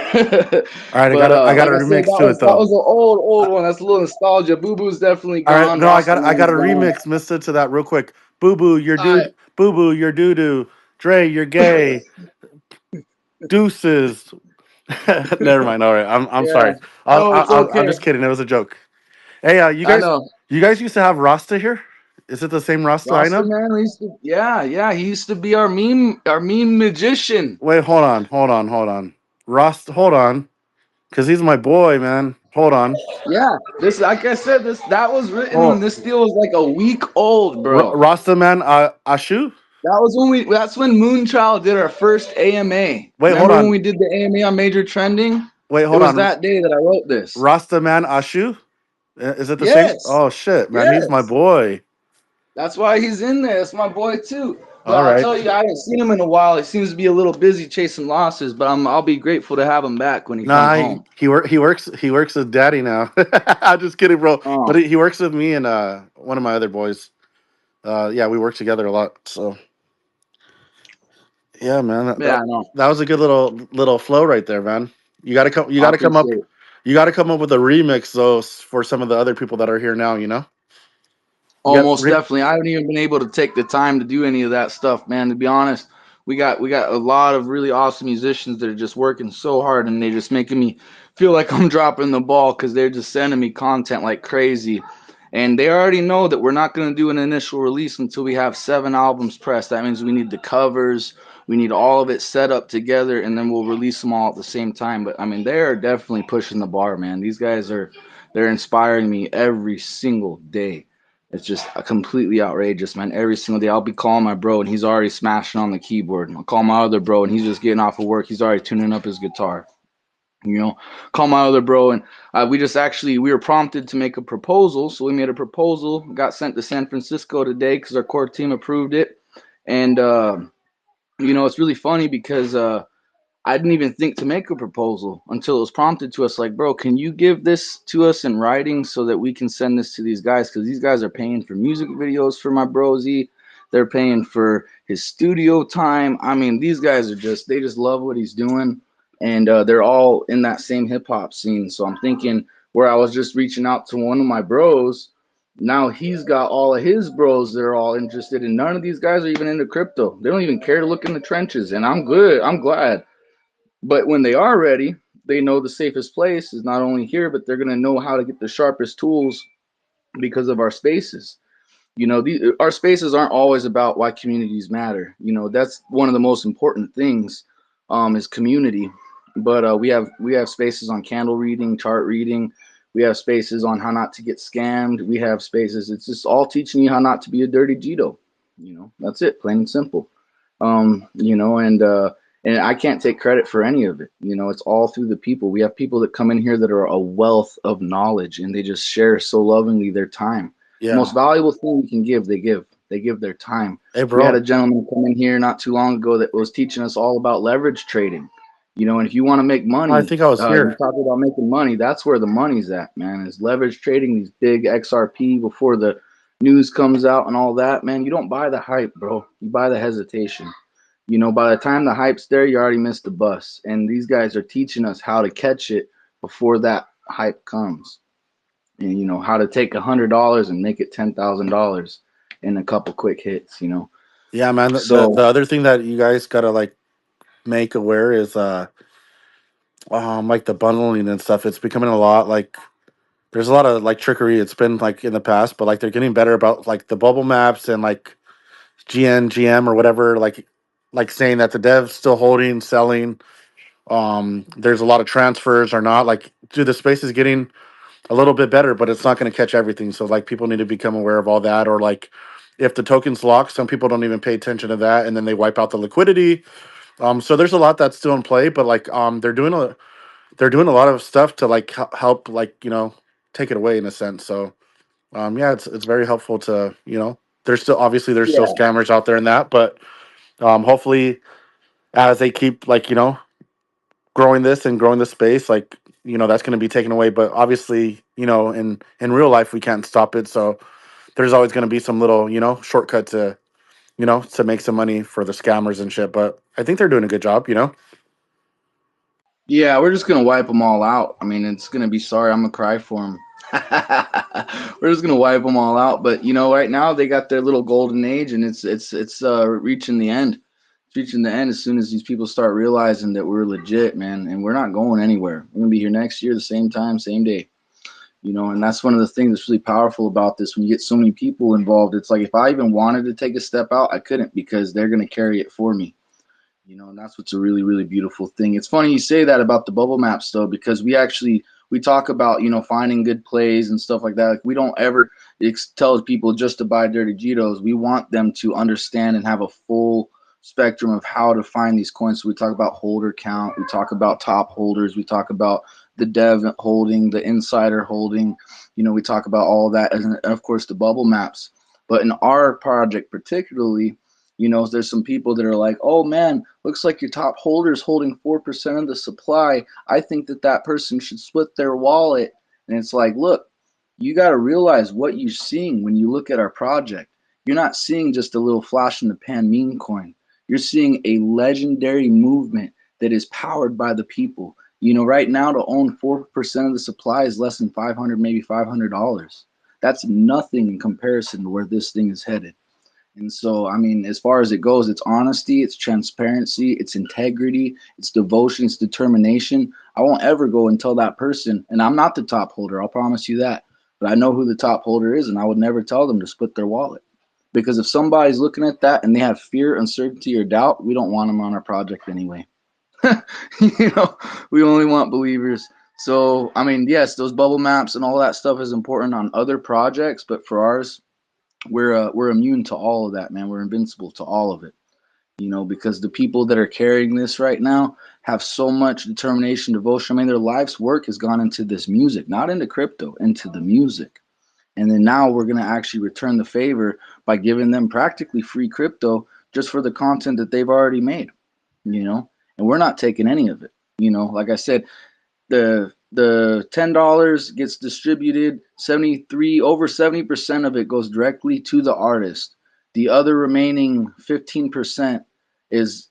right, But I got like a I said, remix to it that though. was an old one. That's a little nostalgia. Boo Boo's definitely All right, gone. no, I got a Rastaman's gone. remix, Mister, to that real quick. Boo boo, you're All right. dude. Boo boo, you're doo doo. Dre, you're gay. Deuces. Never mind. All right, I'm Yeah. sorry. No, it's I'm okay. just kidding. It was a joke. Hey, I know. you guys used to have Rasta here. Is it the same Rasta I Roster know? man used to, yeah, he used to be our meme magician. Wait, hold on. Rasta, hold on, because he's my boy, man. Hold on. Yeah, this, like I said, that was written when Oh, this deal was like a week old, bro. Rasta man, Ashu. That's when Moonchild did our first AMA. Wait, hold Remember when on. we did the AMA on Major Trending? Wait, It hold was on. that day that I wrote this. Rasta man, Ashu. Is it the same? Yes, Oh shit, man, he's my yes. boy. That's why he's in there. That's my boy too. But All I'll right. tell you, I haven't seen him in a while. He seems to be a little busy chasing losses, but I'll be grateful to have him back when he comes Nah, home. he works with Daddy now. I'm just kidding, bro. But Oh, he works with me and one of my other boys. Yeah, we work together a lot. So yeah, man, yeah, I know. that was a good little flow right there, man. You gotta come. You I gotta come up. appreciate it. You got to come up with a remix though for some of the other people that are here now. You know. You got Almost definitely. I haven't even been able to take the time to do any of that stuff, man. To be honest, we got a lot of really awesome musicians that are just working so hard, and they're just making me feel like I'm dropping the ball because they're just sending me content like crazy. And they already know that we're not going to do an initial release until we have 7 albums pressed. That means we need the covers, we need all of it set up together, and then we'll release them all at the same time. But I mean, they are definitely pushing the bar, man. These guys are, they're inspiring me every single day. It's just completely outrageous, man. Every single day, I'll be calling my bro, and he's already smashing on the keyboard. And I'll call my other bro, and he's just getting off of work. He's already tuning up his guitar. You know, call my other bro, and we were prompted to make a proposal. So we made a proposal, got sent to San Francisco today because our core team approved it. And it's really funny because I didn't even think to make a proposal until it was prompted to us like, bro, can you give this to us in writing so that we can send this to these guys? Because these guys are paying for music videos for my bro Z. They're paying for his studio time. I mean, these guys they just love what he's doing. And they're all in that same hip hop scene. So I'm thinking where I was just reaching out to one of my bros, now he's got all of his bros that are all interested. And none of these guys are even into crypto. They don't even care to look in the trenches. And I'm good. I'm glad. But when they are ready, they know the safest place is not only here, but they're going to know how to get the sharpest tools because of our spaces. Our spaces aren't always about why communities matter. That's one of the most important things, is community. But we have spaces on candle reading, chart reading. We have spaces on how not to get scammed. We have spaces. It's just all teaching you how not to be a dirty Jito. That's it, plain and simple. And I can't take credit for any of it. It's all through the people. We have people that come in here that are a wealth of knowledge, and they just share so lovingly their time. Yeah. The most valuable thing we can give, they give. They give their time. Hey, We had bro. a gentleman come in here not too long ago that was teaching us all about leverage trading. And if you want to make money, I think I was you here. talk about making money. That's where the money's at, man. Is leverage trading these big XRP before the news comes out and all that, man. You don't buy the hype, bro. You buy the hesitation. By the time the hype's there, you already missed the bus. And these guys are teaching us how to catch it before that hype comes. And how to take $100 and make it $10,000 in a couple quick hits. Yeah, man. The So other thing that you guys gotta like make aware is like the bundling and stuff. It's becoming a lot like there's a lot of like trickery. It's been like in the past, but like they're getting better about like the bubble maps and like GM or whatever. Like saying that the dev's still holding, selling. There's a lot of transfers or not. Like, dude, the space is getting a little bit better, but it's not going to catch everything. So like people need to become aware of all that. Or like if the token's locked, some people don't even pay attention to that, and then they wipe out the liquidity. So there's a lot that's still in play, but like they're doing a lot of stuff to like help like take it away in a sense. So yeah, it's very helpful to there's still yeah, scammers out there in that, but hopefully as they keep like growing this and growing the space, like that's going to be taken away. But obviously in real life we can't stop it, so there's always going to be some little shortcut to make some money for the scammers and shit. But I think they're doing a good job. yeah, we're just gonna wipe them all out. I mean, it's gonna be sorry. I'm gonna cry for them. We're just gonna wipe them all out. But right now they got their little golden age, and it's reaching the end. It's reaching the end as soon as these people start realizing that we're legit, man, and we're not going anywhere. We're gonna be here next year, the same time, same day. And that's one of the things that's really powerful about this. When you get so many people involved, it's like if I even wanted to take a step out, I couldn't because they're gonna carry it for me. And that's what's a really, really beautiful thing. It's funny you say that about the bubble maps though, because we talk about, finding good plays and stuff like that. Like we don't ever tell people just to buy Dirty Jitos. We want them to understand and have a full spectrum of how to find these coins. So we talk about holder count, we talk about top holders, we talk about the dev holding, the insider holding, we talk about all that, and of course the bubble maps. But in our project particularly, there's some people that are like, oh man, looks like your top holder is holding 4% of the supply. I think that person should split their wallet. And it's like, look, you got to realize what you're seeing when you look at our project. You're not seeing just a little flash in the pan meme coin. You're seeing a legendary movement that is powered by the people. You know, right now to own 4% of the supply is less than $500, maybe $500. That's nothing in comparison to where this thing is headed. And so, I mean, as far as it goes, it's honesty, it's transparency, it's integrity, it's devotion, it's determination. I won't ever go and tell that person, and I'm not the top holder, I'll promise you that. But I know who the top holder is, and I would never tell them to split their wallet. Because if somebody's looking at that and they have fear, uncertainty, or doubt, we don't want them on our project anyway. You know, we only want believers. So, I mean, yes, those bubble maps and all that stuff is important on other projects, but for ours, we're immune to all of that, man. We're invincible to all of it, you know, because the people that are carrying this right now have so much determination, devotion. I mean, their life's work has gone into this music, not into crypto, into the music. And then now we're going to actually return the favor by giving them practically free crypto just for the content that they've already made, you know, and we're not taking any of it. You know, like I said, the $10 gets distributed, 73 over 70% of it goes directly to the artist. The other remaining 15% is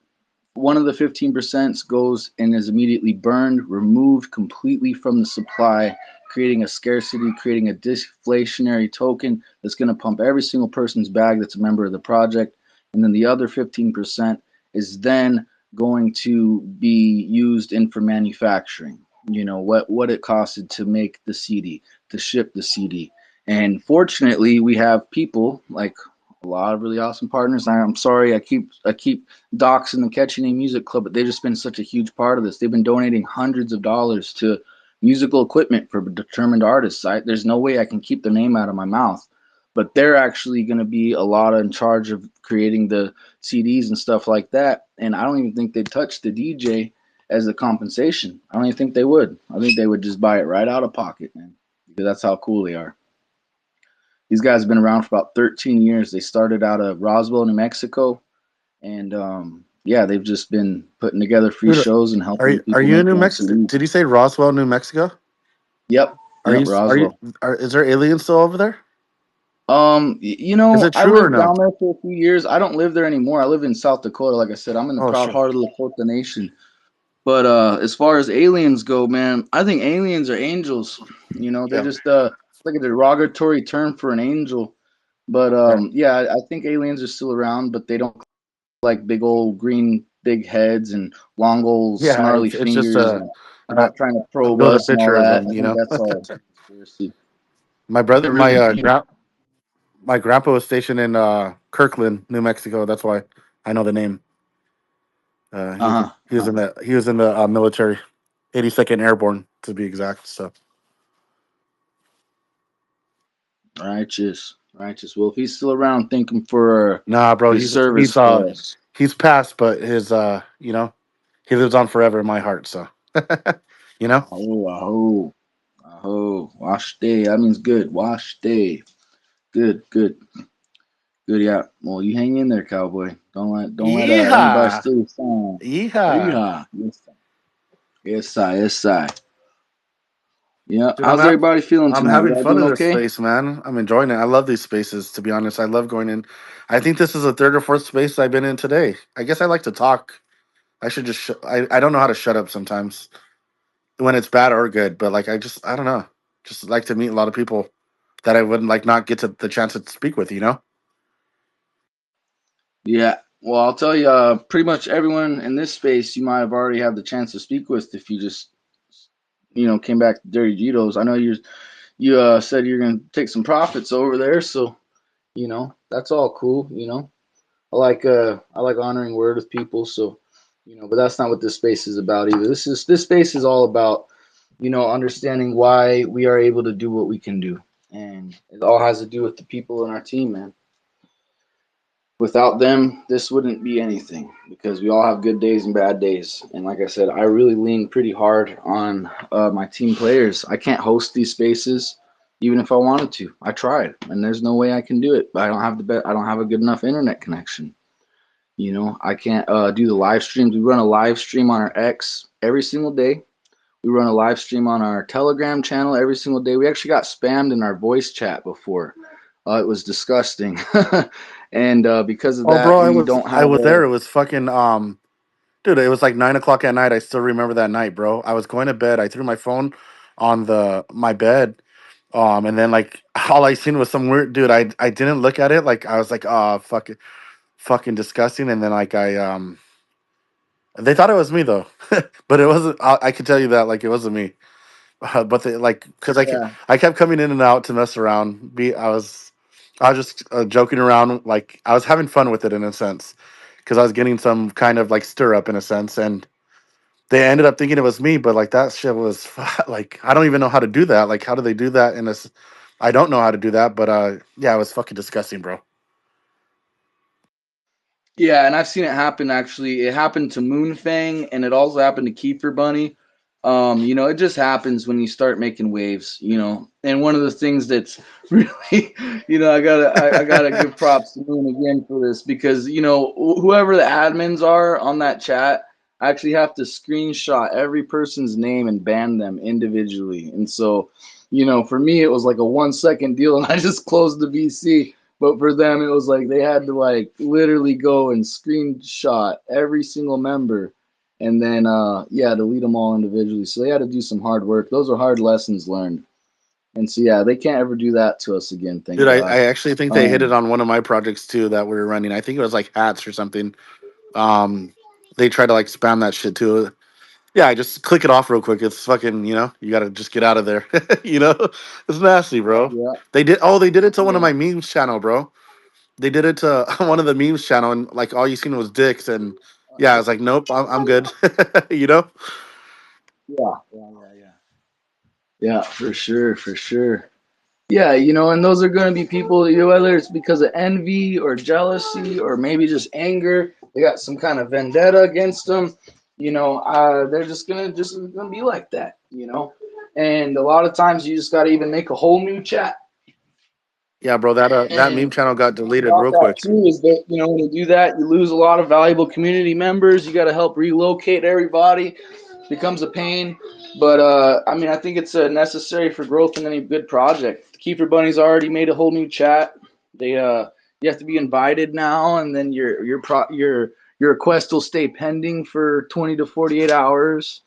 one of the 15% goes and is immediately burned, removed completely from the supply, creating a scarcity, creating a deflationary token that's going to pump every single person's bag that's a member of the project. And then the other 15% is then going to be used in for manufacturing. You know, what it costed to make the CD, to ship the CD. And fortunately, we have people like a lot of really awesome partners. I'm sorry, I keep doxing the Catchy Name Music Club, but they've just been such a huge part of this. They've been donating hundreds of dollars to musical equipment for determined artists. There's no way I can keep their name out of my mouth, but they're actually going to be a lot in charge of creating the CDs and stuff like that. And I don't even think they'd touch the DJ as a compensation. I don't even think they would. I think they would just buy it right out of pocket, man, because that's how cool they are. These guys have been around for about 13 years. They started out of Roswell, New Mexico, and yeah, they've just been putting together free Dude, shows and helping are people you in make New their own Mexico? CDs. Did you say Roswell, New Mexico? Yep, yep, Roswell. Is there aliens still over there? You Is know, it I true or lived no? down there for a few years. I don't live there anymore. I live in South Dakota. Like I said, I'm in the Oh proud shit. heart of the Lakota Nation. But as far as aliens go, man, I think aliens are angels. You know, they Yeah. just like a derogatory term for an angel. But Yeah. yeah, I think aliens are still around, but they don't like big old green big heads and long old Yeah. snarly It's just fingers and they're uh not trying to probe build a us and all picture of that. them. I You think know, that's all conspiracy. my brother, They're really deep. my grandpa was stationed in Kirkland, New Mexico. That's why I know the name. Uh-huh. He was in the military, 82nd Airborne to be exact. So Righteous. Righteous. Well, if he's still around, thank him for nah, bro, his service he's for us. he's passed, but his you know, he lives on forever in my heart. So you know, Oh, aho. Aho. Wash day. That means good. Wash day. Good, good. Good, yeah. Well, you hang in there, cowboy. Don't let anybody yeehaw, steal your sign. yeehaw, Yeehaw. Yes, sir. Yes, sir. Yes, sir. Yeah. dude. How's everybody feeling I'm tonight? having Y'all fun doing in this okay? space, man. I'm enjoying it. I love these spaces. To be honest, I love going in. I think this is the third or fourth space I've been in today. I guess I like to talk. I should just. I don't know how to shut up sometimes when it's bad or good, but like I don't know. Just like to meet a lot of people that I wouldn't like not get to the chance to speak with. You know. Yeah. Well, I'll tell you, pretty much everyone in this space you might have already had the chance to speak with if you just, came back to Dirty Jitos. I know you said you're gonna take some profits over there, so that's all cool. I like honoring word with people, so but that's not what this space is about either. This space is all about understanding why we are able to do what we can do, and it all has to do with the people in our team, man. Without them, this wouldn't be anything because we all have good days and bad days. And like I said, I really lean pretty hard on my team players. I can't host these spaces even if I wanted to. I tried, and there's no way I can do it. But I don't have I don't have a good enough internet connection. I can't do the live streams. We run a live stream on our X every single day. We run a live stream on our Telegram channel every single day. We actually got spammed in our voice chat before. It was disgusting. And because of Oh, that, bro, we don't I have was there. a. It was fucking Dude, it was like 9 o'clock at night. I still remember that night, bro. I was going to bed. I threw my phone on the my bed. And then like all I seen was some weird dude. I didn't look at it. Like I was like, oh fucking disgusting. And then like they thought it was me though, but it wasn't. I could tell you that like it wasn't me. But they like because Yeah. I kept coming in and out to mess around. I was just joking around. Like I was having fun with it in a sense because I was getting some kind of like stir up in a sense, and they ended up thinking it was me. But like that shit was like I don't even know how to do that. Like how do they do that in a? I don't know how to do that. But yeah, it was fucking disgusting, bro. Yeah, and I've seen it happen actually. It happened to Moonfang and it also happened to Kiefer Bunny. You know, it just happens when you start making waves, you know. And one of the things that's really, you know, I gotta give props to Moon again for this because, you know, whoever the admins are on that chat, I actually have to screenshot every person's name and ban them individually. And so, you know, for me it was like a 1 second deal and I just closed the VC. But for them, it was like they had to like literally go and screenshot every single member, and then yeah, delete them all individually. So they had to do some hard work. Those are hard lessons learned, and so yeah, they can't ever do that to us again. Dude, Thank I God. actually think they hit it on one of my projects too that we were running. I think it was like hats or something. Um, they tried to like spam that shit too. Yeah, I just click it off real quick. It's fucking, you gotta just get out of there. It's nasty, bro. Yeah, They did it to one of yeah, my memes channel, bro. They did it to one of the memes channel, and like all you seen was dicks, and yeah, I was like, nope, I'm good. you know? yeah. Yeah, for sure, for sure. Yeah, you know, and those are going to be people, you know, whether it's because of envy or jealousy or maybe just anger, they got some kind of vendetta against them. You know, they're just gonna be like that. You know, and a lot of times you just got to even make a whole new chat. Yeah, bro. That meme And channel got deleted about real that quick. too is that, you know, when you do that, you lose a lot of valuable community members. You got to help relocate everybody. Becomes a pain. But I mean, I think it's necessary for growth in any good project. The Kiefer Bunny's already made a whole new chat. They you have to be invited now, and then your request will stay pending for 20 to 48 hours.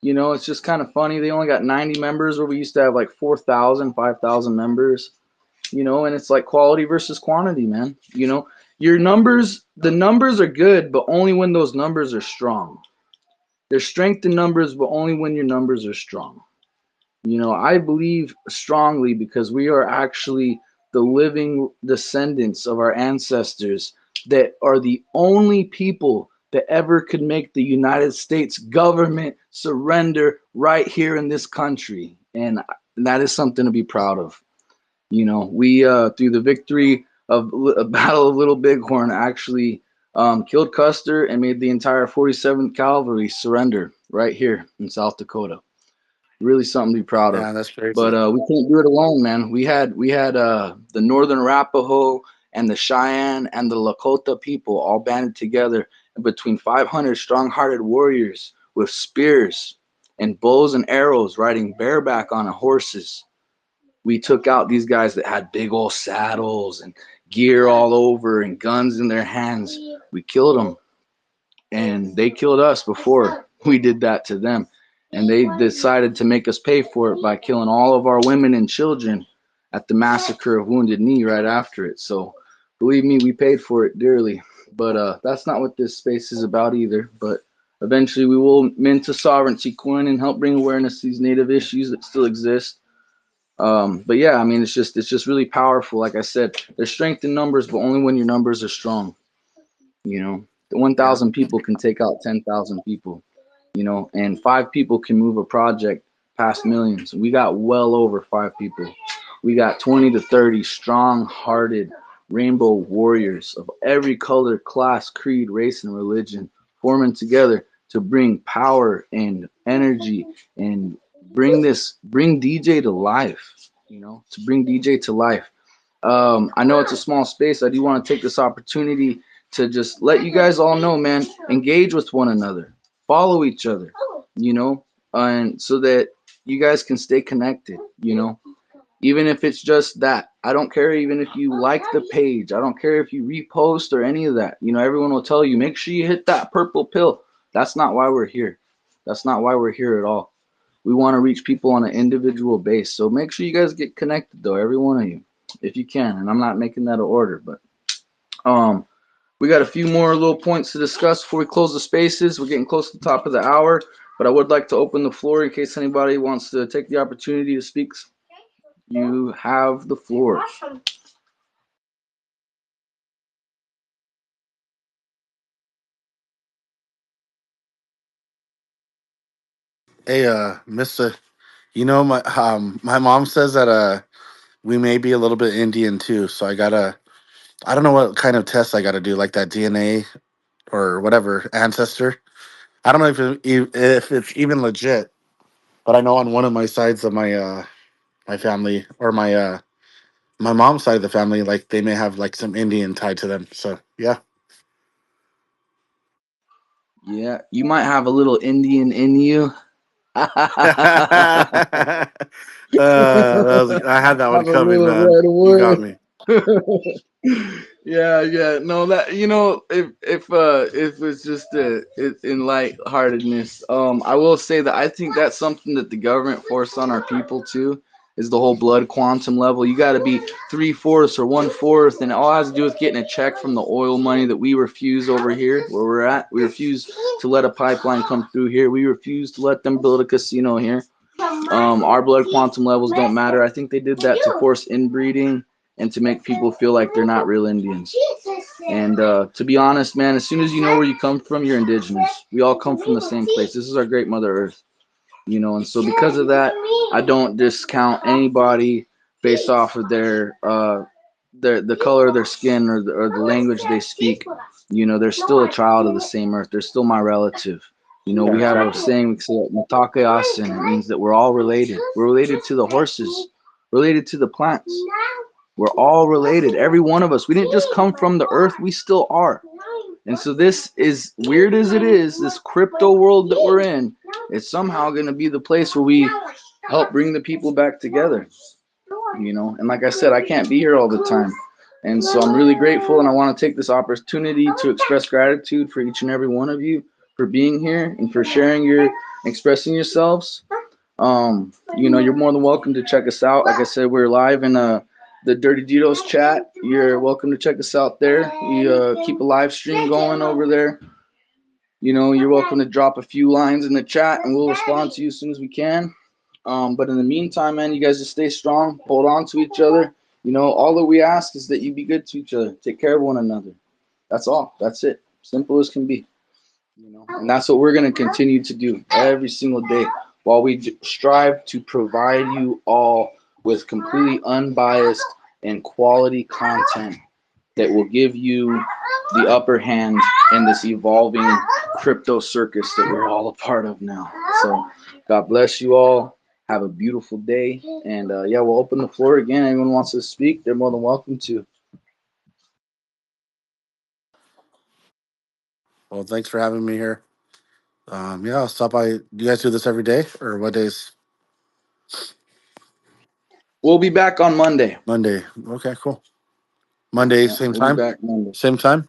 You know, it's just kind of funny. They only got 90 members where we used to have like 4,000, 5,000 members. You know, and it's like quality versus quantity, man. You know, the numbers are good, but only when those numbers are strong. There's strength in numbers, but only when your numbers are strong. You know, I believe strongly because we are actually the living descendants of our ancestors that are the only people that ever could make the United States government surrender right here in this country. And that is something to be proud of. You know, we through the victory of a Battle of Little Bighorn actually killed Custer and made the entire 47th Cavalry surrender right here in South Dakota. Really something to be proud of. Yeah, that's But crazy. we can't do it alone, man. We had the Northern Arapaho and the Cheyenne and the Lakota people all banded together, and between 500 strong-hearted warriors with spears and bows and arrows riding bareback on horses, we took out these guys that had big old saddles and gear all over and guns in their hands. We killed them, and they killed us before we did that to them. And they decided to make us pay for it by killing all of our women and children at the massacre of Wounded Knee right after it. So believe me, we paid for it dearly. But that's not what this space is about either. But eventually we will mint a sovereignty coin and help bring awareness to these native issues that still exist. But yeah, I mean, it's just really powerful. Like I said, there's strength in numbers, but only when your numbers are strong. You know, the Yeah. 1,000 people can take out 10,000 people. You know, and 5 people can move a project past millions. We got well over 5 people. We got 20 to 30 strong-hearted rainbow warriors of every color, class, creed, race, and religion forming together to bring power and energy and bring DJ to life. You know, to bring DJ to life. I know it's a small space. I do want to take this opportunity to just let you guys all know, man, engage with one another, follow each other, you know, and so that you guys can stay connected, you know, even if it's just that. I don't care even if you like the page. I don't care if you repost or any of that. You know, everyone will tell you, make sure you hit that purple pill. That's not why we're here. That's not why we're here at all. We want to reach people on an individual base. So make sure you guys get connected though, every one of you, if you can. And I'm not making that an order, but we got a few more little points to discuss before we close the spaces. We're getting close to the top of the hour, but I would like to open the floor in case anybody wants to take the opportunity to speak. You have the floor. Hey, Mister, you know my mom says that we may be a little bit Indian too, so I don't know what kind of test I gotta do, like that DNA or whatever ancestor. I don't know if it's even legit, but I know on one of my sides of my family or my mom's side of the family, like they may have like some Indian tied to them. So yeah. Yeah, you might have a little Indian in you. That I had that one Have a coming, little man. right You got away. me. Yeah. No, that if it's just in lightheartedness, I will say that I think that's something that the government forced on our people too. Is the whole blood quantum level? You got to be 3/4 or 1/4, and it all has to do with getting a check from the oil money that we refuse over here where we're at. We refuse to let a pipeline come through here. We refuse to let them build a casino here. Our blood quantum levels don't matter. I think they did that to force inbreeding and to make people feel like they're not real Indians. And to be honest, man, as soon as you know where you come from, you're indigenous. We all come from the same place. This is our great Mother Earth, you know. And so because of that, I don't discount anybody based off of the color of their skin or the language they speak. You know, they're still a child of the same earth. They're still my relative. You know, Yeah, we have a exactly. saying, we say Matake Asin. It means that we're all related. We're related to the horses, related to the plants. We're all related. Every one of us. We didn't just come from the earth, we still are. And so this is weird as it is, this crypto world that we're in, is somehow going to be the place where we help bring the people back together. You know, and like I said, I can't be here all the time. And so I'm really grateful, and I want to take this opportunity to express gratitude for each and every one of you for being here and for sharing your expressing yourselves. You know, you're more than welcome to check us out. Like I said, we're live in the Dirty Ditos chat. You're welcome to check us out there. We keep a live stream going over there. You know, you're welcome to drop a few lines in the chat, and we'll respond to you as soon as we can. But in the meantime, man, you guys just stay strong, hold on to each other. You know, all that we ask is that you be good to each other, take care of one another. That's all. That's it. Simple as can be. You know, and that's what we're going to continue to do every single day while we strive to provide you all with completely unbiased and quality content that will give you the upper hand in this evolving crypto circus that we're all a part of now. So God bless you all. Have a beautiful day. And yeah, we'll open the floor again. Anyone wants to speak, they're more than welcome to. Well, thanks for having me here. Yeah, I'll stop by. Do you guys do this every day or what days? We'll be back on Monday. Monday. Okay, cool. Monday, Yeah, same we'll be time? back Monday. Same time?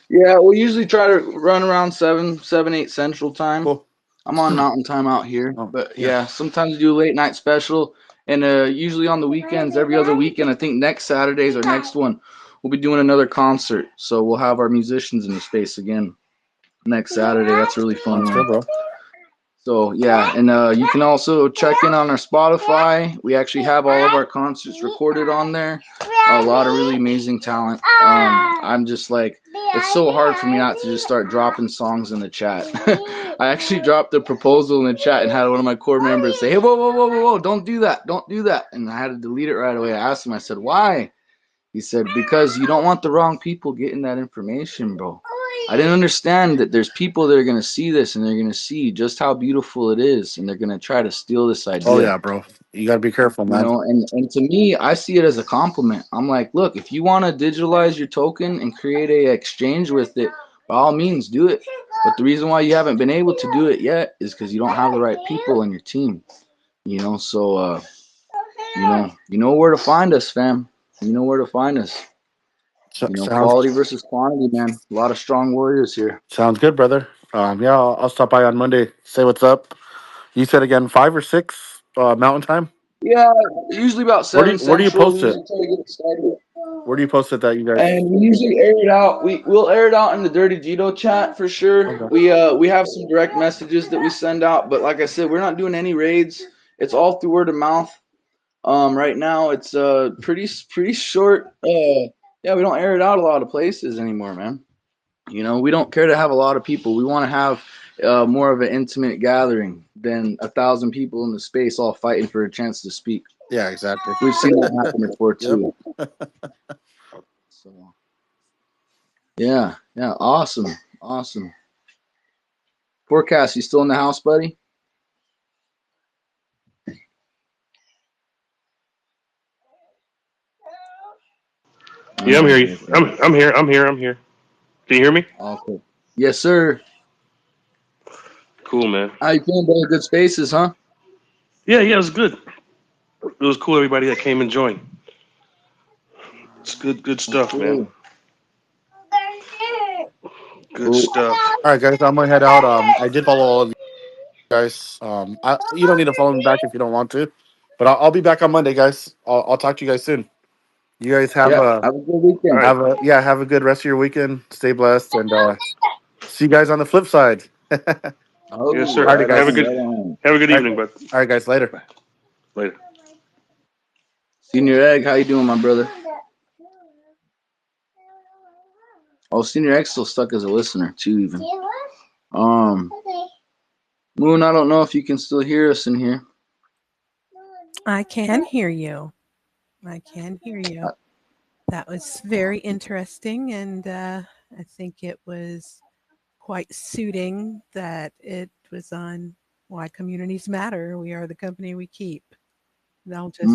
Yeah, we usually try to run around 8 Central Time. Cool. I'm on Mountain Time out here, Oh, but yeah. yeah, sometimes we do a late night special, and usually on the weekends, every other weekend. I think next Saturday's our next one. We'll be doing another concert, so we'll have our musicians in the space again next Saturday. That's really fun, Sounds man. good, bro. So yeah, and you can also check in on our Spotify. We actually have all of our concerts recorded on there. A lot of really amazing talent. I'm just like, it's so hard for me not to just start dropping songs in the chat. I actually dropped a proposal in the chat and had one of my core members say, "Hey, whoa, don't do that, don't do that," and I had to delete it right away. I asked him, I said, "Why?" He said, "Because you don't want the wrong people getting that information, bro." I didn't understand that there's people that are going to see this and they're going to see just how beautiful it is and they're going to try to steal this Oh idea. yeah, bro. You gotta be careful, You man. know, and to me, I see it as a compliment. I'm like, look, if you want to digitalize your token and create a exchange with it, by all means, do it. But the reason why you haven't been able to do it yet is because you don't have the right people on your team. You know, so you know where to find us, fam. You know where to find us. You know, Sounds quality versus quantity, man. A lot of strong warriors here. sounds good, brother. Yeah, I'll stop by on Monday. Say what's up. You said again 5 or 6 Mountain Time. Yeah, usually about Where do 7 you Central. We post it? usually try to get it started. Where do you post it that you guys? And we usually air it out. We'll air it out in the Dirty Jito chat for sure. Okay. We have some direct messages that we send out, but like I said, we're not doing any raids. It's all through word of mouth. Right now it's pretty short. Yeah, we don't air it out a lot of places anymore, man. You know, we don't care to have a lot of people. We want to have more of an intimate gathering than 1,000 people in the space all fighting for a chance to speak. Yeah, exactly. We've seen that happen before Yep. too. So yeah, awesome. Forecast, you still in the house, buddy? Yeah, I'm All here. right, I'm here. I'm here. Can you hear me? awesome. Yes, sir. Cool, man. How you feeling, brother? Good spaces, huh? Yeah, it was good. It was cool. Everybody that came and joined. It's good stuff, man. Cool. Good Cool. stuff. All right, guys. I'm gonna head out. I did follow all of you guys. You don't need to follow me back if you don't want to, but I'll be back on Monday, guys. I'll talk to you guys soon. You guys Yeah. Have a good All weekend. right. have a good rest of your weekend. Stay blessed, and see you guys on the flip side. Yes, Oh, sir. Alrighty, right Have a guys. on, good right on. have a good All right, evening, bud. all right, guys. Later. Later. Senior Egg, how you doing, my brother? Oh, Senior Egg's still stuck as a listener too, even. Um, Moon, I don't know if you can still hear us in here. I can hear you. I can hear you. That was very interesting, and I think it was quite suiting that it was on Why Communities Matter. We are the company we keep. And I'll just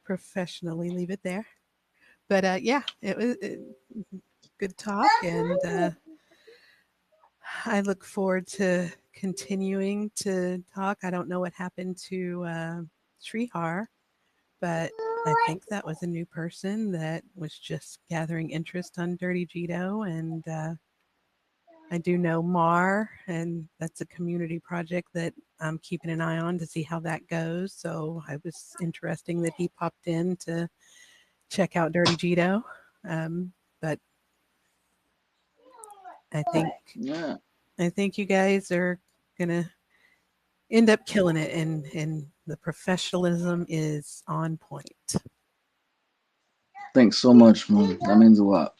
professionally leave it there. But yeah, it was good talk, and I look forward to continuing to talk. I don't know what happened to Srihar, but I think that was a new person that was just gathering interest on Dirty Jito, and I do know Mar, and that's a community project that I'm keeping an eye on to see how that goes. So it was interesting that he popped in to check out Dirty Jito. But I think you guys are gonna end up killing it, and the professionalism is on point. Thanks so much, Moon. That means a lot.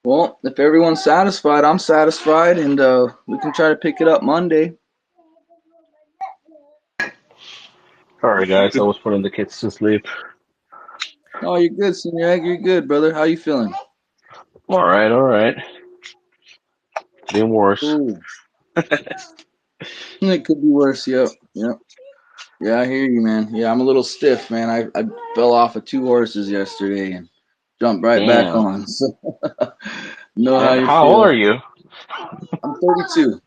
Well, if everyone's satisfied, I'm satisfied, and we can try to pick it up Monday. All right, guys. I was putting the kids to sleep. Oh, you're good, Senior Egg. You're good, brother. How you feeling? All right. Been worse. Ooh. It could be worse. Yep. Yeah, I hear you, man. Yeah, I'm a little stiff, man. I fell off of 2 horses yesterday and jumped right back Damn. on. So, know how you How old feel. are you? I'm 32.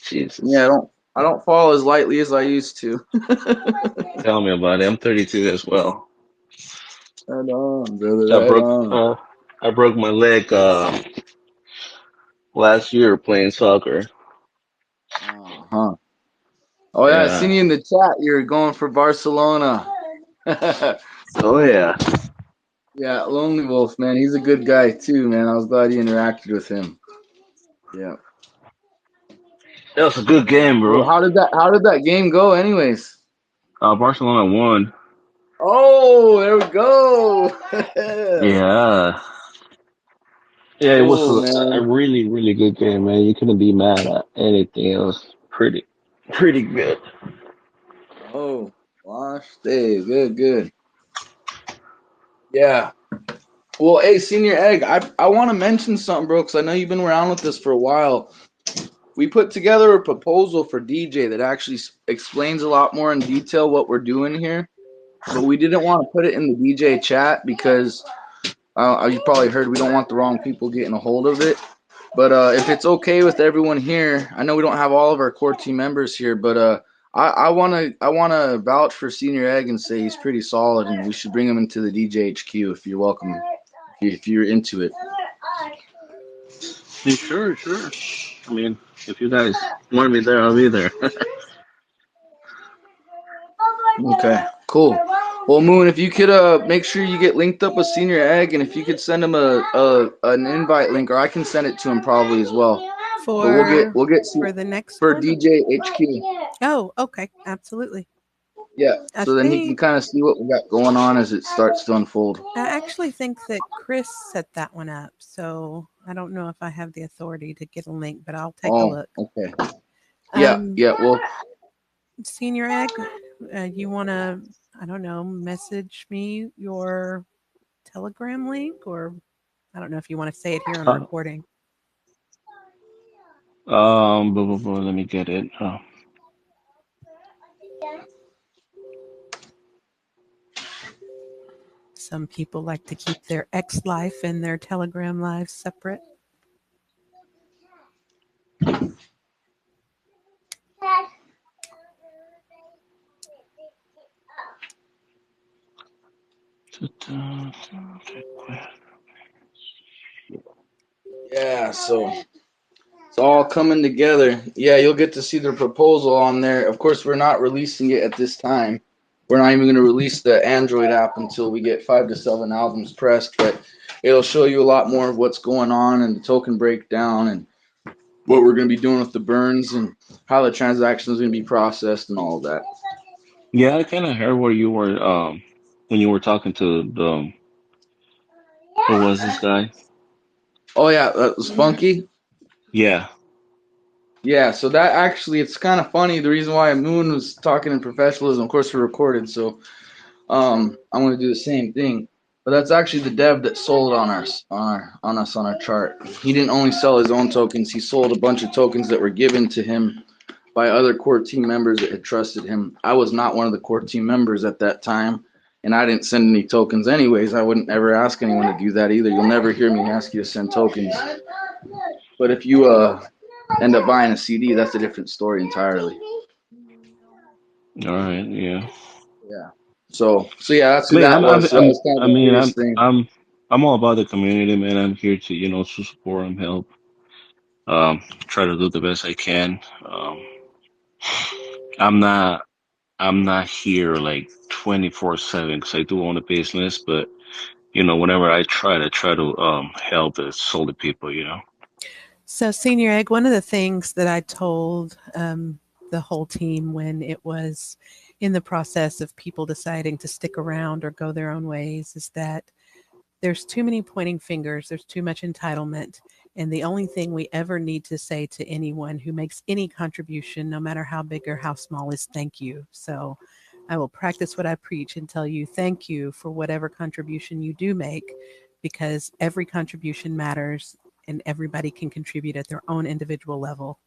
Jesus. Yeah, I don't fall as lightly as I used to. Tell me about it. I'm 32 as well. Right on, brother. I Right broke on. I broke my leg last year playing soccer. Uh-huh. Oh yeah, I seen Yeah. you in the chat. You're going for Barcelona. Oh yeah. Yeah, Lonely Wolf, man. He's a good guy too, man. I was glad you interacted with him. Yeah. That was a good game, Well, bro. how did that game go, anyways? Barcelona won. Oh, there we go. Yeah. Yeah, it was Cool, a man. really good game, man. You couldn't be mad at anything. It was pretty good. Oh, gosh, Dave. Good. Yeah. Well, hey, Senior Egg, I want to mention something, bro, because I know you've been around with this for a while. We put together a proposal for DJ that actually explains a lot more in detail what we're doing here, but we didn't want to put it in the DJ chat because you probably heard we don't want the wrong people getting a hold of it. But if it's okay with everyone here, I know we don't have all of our core team members here, but I wanna vouch for Senior Egg and say he's pretty solid, and we should bring him into the DJ HQ if you're welcome, if you're into it. Yeah, sure, sure. I mean, if you guys want me there, I'll be there. Okay, cool. Well, Moon, if you could make sure you get linked up with Senior Egg, and if you could send him a an invite link, or I can send it to him probably as well. But we'll get for the next for one. DJ HQ. Oh, okay, absolutely. Yeah, I so then he can think kind of see what we got going on as it starts to unfold. I actually think that Chris set that one up, so I don't know if I have the authority to get a link, but I'll take a Oh, look. okay. Yeah, Um, yeah. Well, Senior Egg, you want to, I don't know, message me your Telegram link, or I don't know if you want to say it here on a Uh, recording. let me get it. Some people like to keep their X life and their Telegram lives separate. yeah. So it's all coming together. Yeah, you'll get to see the proposal on there. Of course, we're not releasing it at this time. We're not even going to release the Android app until we get 5 to 7 albums pressed. But it'll show you a lot more of what's going on and the token breakdown and what we're going to be doing with the burns and how the transaction is going to be processed and all of that. Yeah, I kind of heard where you were when you were talking to the what was this guy? Oh yeah, that was funky. Yeah. Yeah, so that actually, it's kind of funny. The reason why Moon was talking in professionalism, of course, we're recorded, so I'm going to do the same thing. But that's actually the dev that sold on our chart. He didn't only sell his own tokens; he sold a bunch of tokens that were given to him by other core team members that had trusted him. I was not one of the core team members at that time, and I didn't send any tokens anyways. I wouldn't ever ask anyone to do that either. You'll never hear me ask you to send tokens. But if you end up buying a CD, that's a different story entirely. All right. Yeah. Yeah. So yeah, that's I who mean, that was. So that was kind of I the mean, weirdest thing. I'm all about the community, man. I'm here to, to support and help. Try to do the best I can. I'm not, I'm not here like 24/7 because I do own a business, but whenever I try to help the solely people. So, Senior Egg, one of the things that I told the whole team when it was in the process of people deciding to stick around or go their own ways is that there's too many pointing fingers, there's too much entitlement. And the only thing we ever need to say to anyone who makes any contribution, no matter how big or how small, is thank you. So I will practice what I preach and tell you thank you for whatever contribution you do make, because every contribution matters and everybody can contribute at their own individual level.